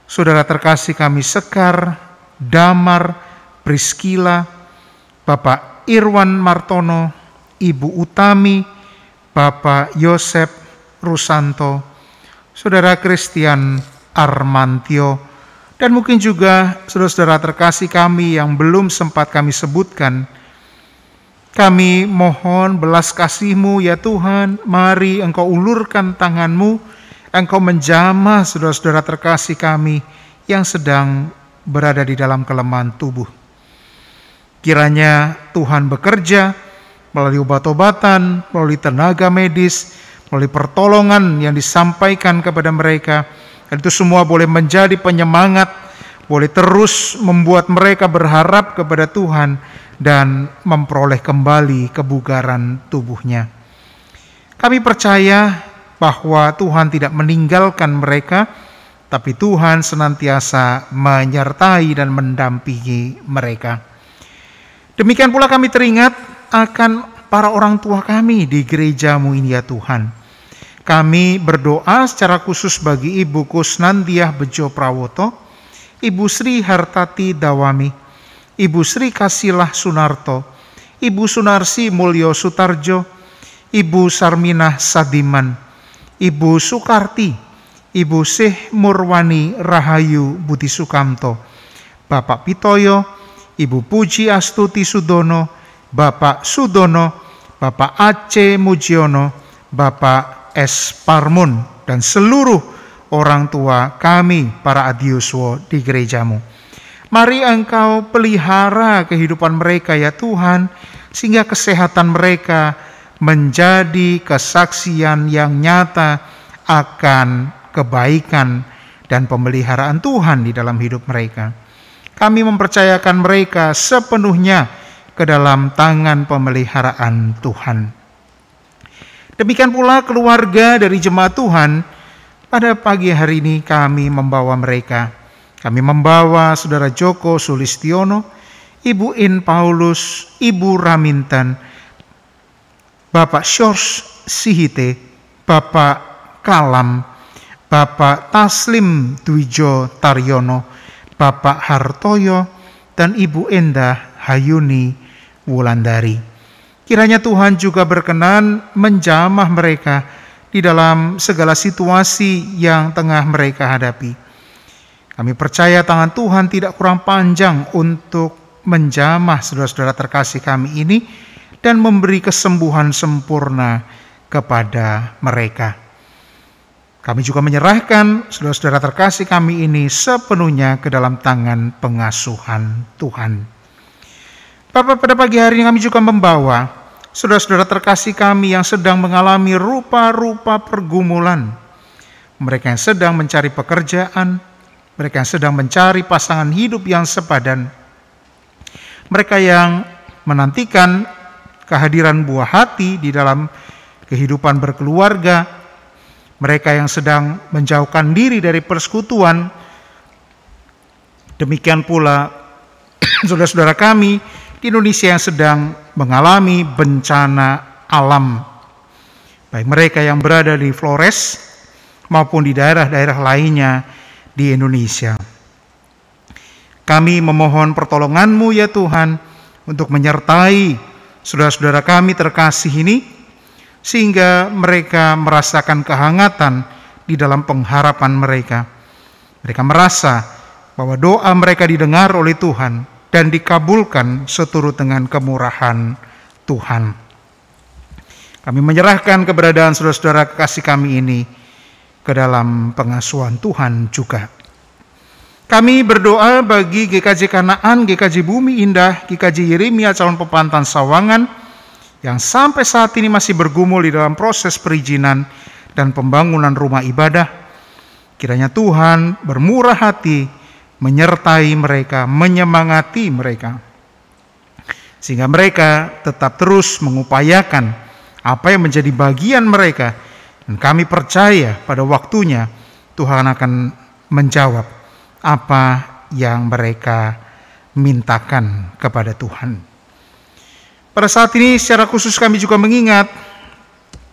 saudara terkasih kami Sekar, Damar, Priskila, Bapak Irwan Martono, Ibu Utami, Bapak Yosep Rusanto, saudara Christian Armantio, dan mungkin juga saudara-saudara terkasih kami yang belum sempat kami sebutkan. Kami mohon belas kasih-Mu ya Tuhan, mari Engkau ulurkan tangan-Mu, Engkau menjamah saudara-saudara terkasih kami yang sedang berada di dalam kelemahan tubuh. Kiranya Tuhan bekerja melalui obat-obatan, melalui tenaga medis, melalui pertolongan yang disampaikan kepada mereka. Dan itu semua boleh menjadi penyemangat, boleh terus membuat mereka berharap kepada Tuhan dan memperoleh kembali kebugaran tubuhnya. Kami percaya bahwa Tuhan tidak meninggalkan mereka, tapi Tuhan senantiasa menyertai dan mendampingi mereka. Demikian pula kami teringat akan para orang tua kami di gereja-Mu ini ya Tuhan. Kami berdoa secara khusus bagi Ibu Kusnandiah Bejo Prawoto, Ibu Sri Hartati Dawami, Ibu Sri Kasilah Sunarto, Ibu Sunarsi Mulyo Sutarjo, Ibu Sarminah Sadiman, Ibu Sukarti, Ibu Syekh Murwani Rahayu Budi Sukamto, Bapak Pitoyo, Ibu Puji Astuti Sudono, Bapak Sudono, Bapak Aceh Mujiono, Bapak S. Parmun, dan seluruh orang tua kami para adiuswo di gereja-Mu. Mari Engkau pelihara kehidupan mereka ya Tuhan, sehingga kesehatan mereka menjadi kesaksian yang nyata akan kebaikan dan pemeliharaan Tuhan di dalam hidup mereka. Kami mempercayakan mereka sepenuhnya ke dalam tangan pemeliharaan Tuhan. Demikian pula keluarga dari jemaat Tuhan, pada pagi hari ini kami membawa mereka. Kami membawa Saudara Joko Sulistiono, Ibu In Paulus, Ibu Ramintan, Bapak Shors Sihite, Bapak Kalam, Bapak Taslim Dwijo Taryono, Bapak Hartoyo, dan Ibu Endah Hayuni Wulandari. Kiranya Tuhan juga berkenan menjamah mereka di dalam segala situasi yang tengah mereka hadapi. Kami percaya tangan Tuhan tidak kurang panjang untuk menjamah saudara-saudara terkasih kami ini dan memberi kesembuhan sempurna kepada mereka. Kami juga menyerahkan saudara-saudara terkasih kami ini sepenuhnya ke dalam tangan pengasuhan Tuhan. Bapak, pada pagi hari ini kami juga membawa saudara-saudara terkasih kami yang sedang mengalami rupa-rupa pergumulan. Mereka yang sedang mencari pekerjaan, mereka yang sedang mencari pasangan hidup yang sepadan, mereka yang menantikan kehadiran buah hati di dalam kehidupan berkeluarga, mereka yang sedang menjauhkan diri dari persekutuan. Demikian pula saudara-saudara kami di Indonesia yang sedang mengalami bencana alam, baik mereka yang berada di Flores maupun di daerah-daerah lainnya di Indonesia. Kami memohon pertolongan-Mu ya Tuhan untuk menyertai saudara-saudara kami terkasih ini, sehingga mereka merasakan kehangatan di dalam pengharapan mereka. Mereka merasa bahwa doa mereka didengar oleh Tuhan dan dikabulkan seturut dengan kemurahan Tuhan. Kami menyerahkan keberadaan saudara-saudara kekasih kami ini ke dalam pengasuhan Tuhan juga. Kami berdoa bagi GKJ Kanaan, GKJ Bumi Indah, GKJ Yeremia Calon Pepantan Sawangan, yang sampai saat ini masih bergumul di dalam proses perizinan dan pembangunan rumah ibadah. Kiranya Tuhan bermurah hati menyertai mereka, menyemangati mereka, sehingga mereka tetap terus mengupayakan apa yang menjadi bagian mereka. Dan kami percaya pada waktunya Tuhan akan menjawab apa yang mereka mintakan kepada Tuhan. Pada saat ini secara khusus kami juga mengingat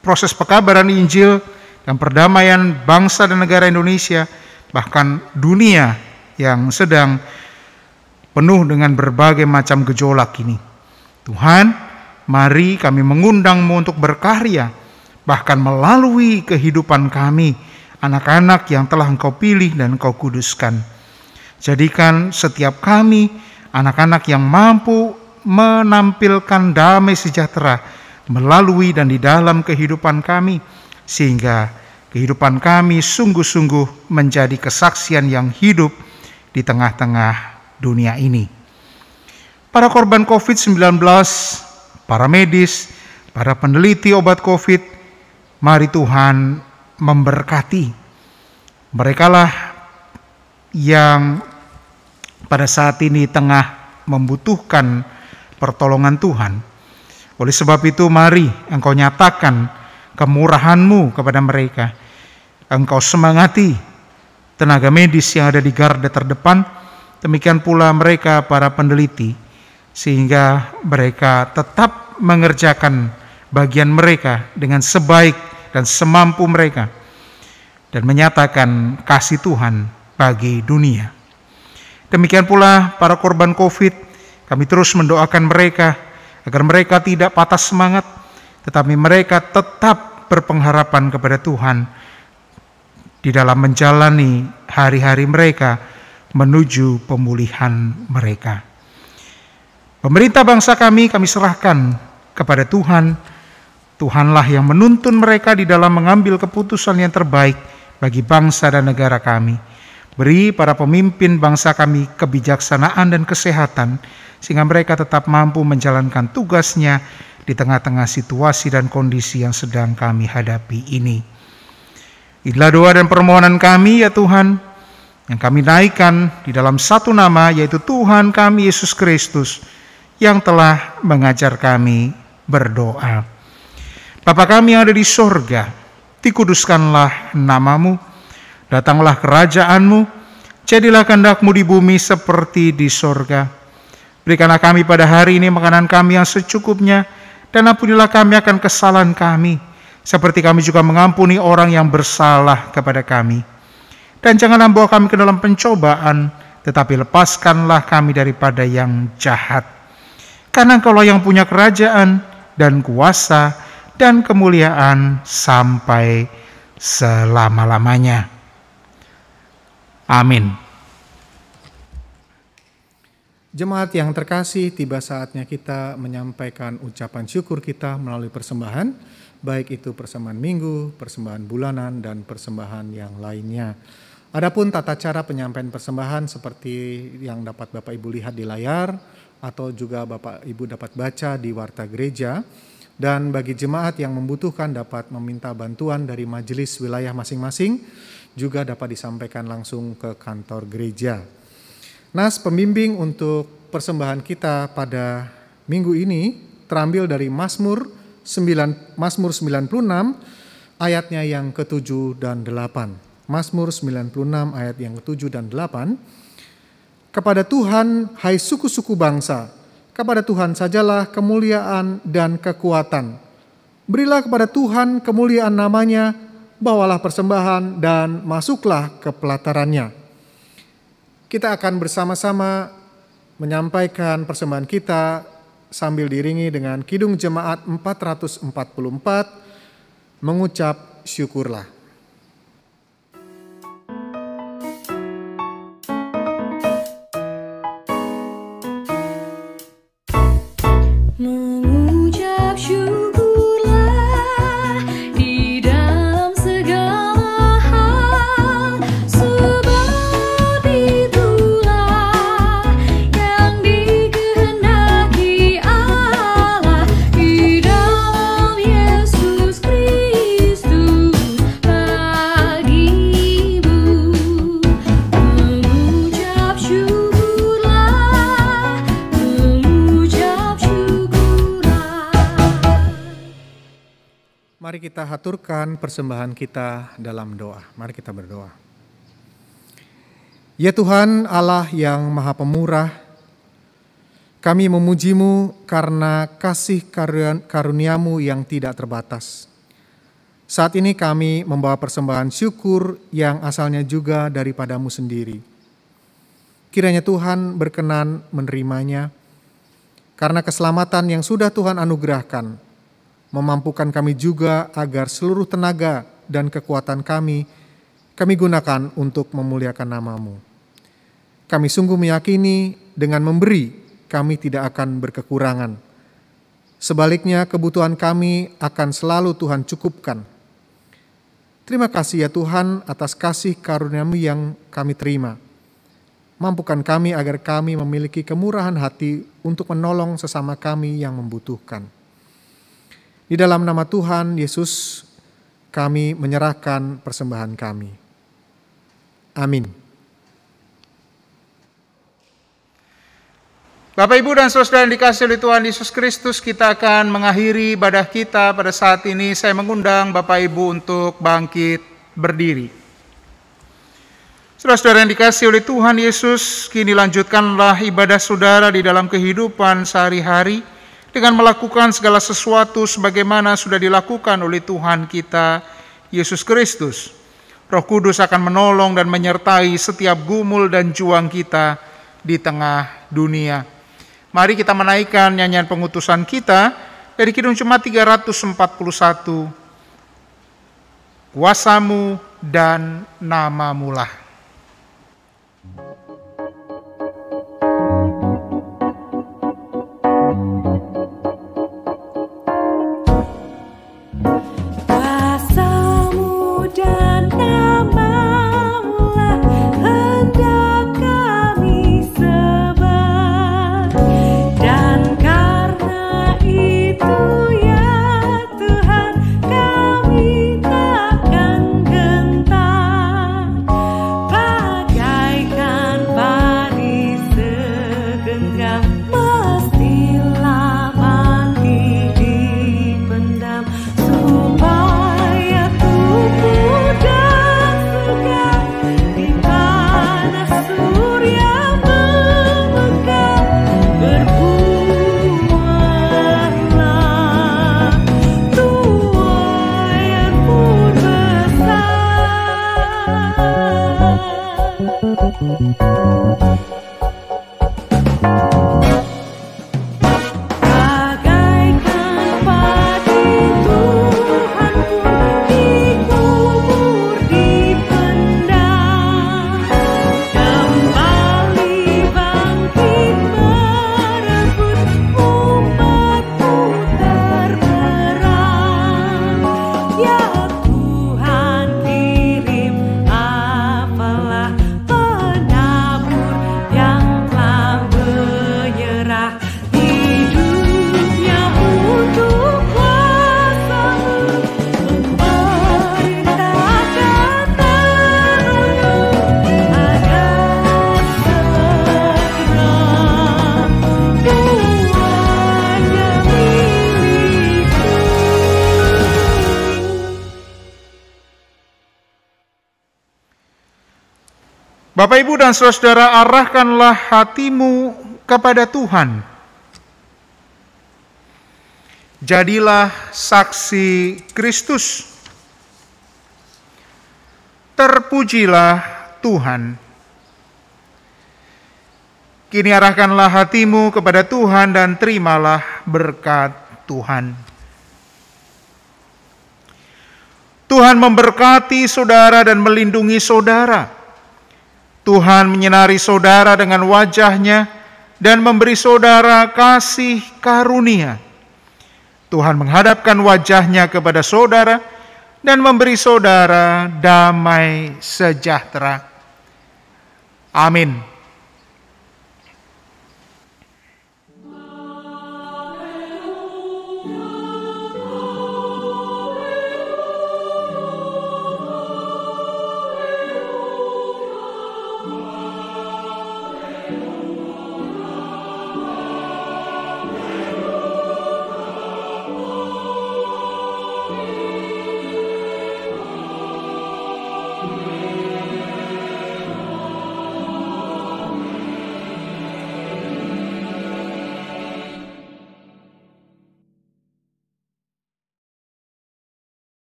proses pekabaran Injil dan perdamaian bangsa dan negara Indonesia, bahkan dunia yang sedang penuh dengan berbagai macam gejolak ini. Tuhan, mari kami mengundang-Mu untuk berkarya, bahkan melalui kehidupan kami, anak-anak yang telah Engkau pilih dan Engkau kuduskan. Jadikan setiap kami anak-anak yang mampu menampilkan damai sejahtera melalui dan di dalam kehidupan kami, sehingga kehidupan kami sungguh-sungguh menjadi kesaksian yang hidup di tengah-tengah dunia ini. Para korban COVID-19, para medis, para peneliti obat COVID, mari Tuhan memberkati. Merekalah yang pada saat ini tengah membutuhkan pertolongan Tuhan. Oleh sebab itu mari Engkau nyatakan kemurahan-Mu kepada mereka. Engkau semangati tenaga medis yang ada di garda terdepan, demikian pula mereka para peneliti, sehingga mereka tetap mengerjakan bagian mereka dengan sebaik dan semampu mereka, dan menyatakan kasih Tuhan bagi dunia. Demikian pula para korban COVID, kami terus mendoakan mereka agar mereka tidak patah semangat, tetapi mereka tetap berpengharapan kepada Tuhan di dalam menjalani hari-hari mereka menuju pemulihan mereka. Pemerintah bangsa kami serahkan kepada Tuhan. Tuhanlah yang menuntun mereka di dalam mengambil keputusan yang terbaik bagi bangsa dan negara kami. Beri para pemimpin bangsa kami kebijaksanaan dan kesehatan, sehingga mereka tetap mampu menjalankan tugasnya di tengah-tengah situasi dan kondisi yang sedang kami hadapi ini. Inilah doa dan permohonan kami ya Tuhan, yang kami naikkan di dalam satu nama, yaitu Tuhan kami Yesus Kristus, yang telah mengajar kami berdoa. Bapa kami yang ada di sorga, dikuduskanlah nama-Mu, datanglah kerajaan-Mu, jadilah kehendak-Mu di bumi seperti di sorga. Berikanlah kami pada hari ini makanan kami yang secukupnya, dan ampunilah kami akan kesalahan kami, seperti kami juga mengampuni orang yang bersalah kepada kami. Dan janganlah bawa kami ke dalam pencobaan, tetapi lepaskanlah kami daripada yang jahat. Karena Engkaulah yang punya kerajaan dan kuasa dan kemuliaan sampai selama-lamanya. Amin. Jemaat yang terkasih, tiba saatnya kita menyampaikan ucapan syukur kita melalui persembahan, baik itu persembahan minggu, persembahan bulanan, dan persembahan yang lainnya. Adapun tata cara penyampaian persembahan seperti yang dapat Bapak Ibu lihat di layar, atau juga Bapak Ibu dapat baca di warta gereja, dan bagi jemaat yang membutuhkan dapat meminta bantuan dari majelis wilayah masing-masing, juga dapat disampaikan langsung ke kantor gereja. Nas pembimbing untuk persembahan kita pada minggu ini terambil dari Mazmur 96 ayatnya yang ke-7 dan 8. Mazmur 96 ayat yang ke-7 dan 8. Kepada Tuhan, hai suku-suku bangsa, kepada Tuhan sajalah kemuliaan dan kekuatan. Berilah kepada Tuhan kemuliaan namanya, bawalah persembahan dan masuklah ke pelatarannya. Kita akan bersama-sama menyampaikan persembahan kita sambil diiringi dengan Kidung Jemaat 444, mengucap syukurlah. Mengucap syukurlah di dalam segala hal, sebab itulah yang dikehendaki Allah di dalam Yesus Kristus Mari kita haturkan persembahan kita dalam doa. Mari kita berdoa. Ya Tuhan Allah yang Maha Pemurah, kami memuji-Mu karena kasih karunia-Mu yang tidak terbatas. Saat ini kami membawa persembahan syukur yang asalnya juga daripada-Mu sendiri. Kiranya Tuhan berkenan menerimanya, karena keselamatan yang sudah Tuhan anugerahkan, memampukan kami juga agar seluruh tenaga dan kekuatan kami gunakan untuk memuliakan nama-Mu. Kami sungguh meyakini dengan memberi, kami tidak akan berkekurangan. Sebaliknya kebutuhan kami akan selalu Tuhan cukupkan. Terima kasih ya Tuhan atas kasih karunia-Mu yang kami terima. Mampukan kami agar kami memiliki kemurahan hati untuk menolong sesama kami yang membutuhkan. Di dalam nama Tuhan Yesus, kami menyerahkan persembahan kami. Amin. Bapak, Ibu, dan Saudara yang dikasihi oleh Tuhan Yesus Kristus, kita akan mengakhiri ibadah kita pada saat ini. Saya mengundang Bapak Ibu untuk bangkit berdiri. Saudara-saudara yang dikasihi oleh Tuhan Yesus, kini lanjutkanlah ibadah saudara di dalam kehidupan sehari-hari dengan melakukan segala sesuatu sebagaimana sudah dilakukan oleh Tuhan kita Yesus Kristus. Roh Kudus akan menolong dan menyertai setiap gumul dan juang kita di tengah dunia. Mari kita menaikkan nyanyian pengutusan kita dari Kidung Jemaat 341, Kuasa-Mu dan Nama-Mu-lah. Bapak, Ibu, dan Saudara, arahkanlah hatimu kepada Tuhan. Jadilah saksi Kristus. Terpujilah Tuhan. Kini arahkanlah hatimu kepada Tuhan dan terimalah berkat Tuhan. Tuhan memberkati saudara dan melindungi saudara. Tuhan menyinari saudara dengan wajah-Nya dan memberi saudara kasih karunia. Tuhan menghadapkan wajah-Nya kepada saudara dan memberi saudara damai sejahtera. Amin.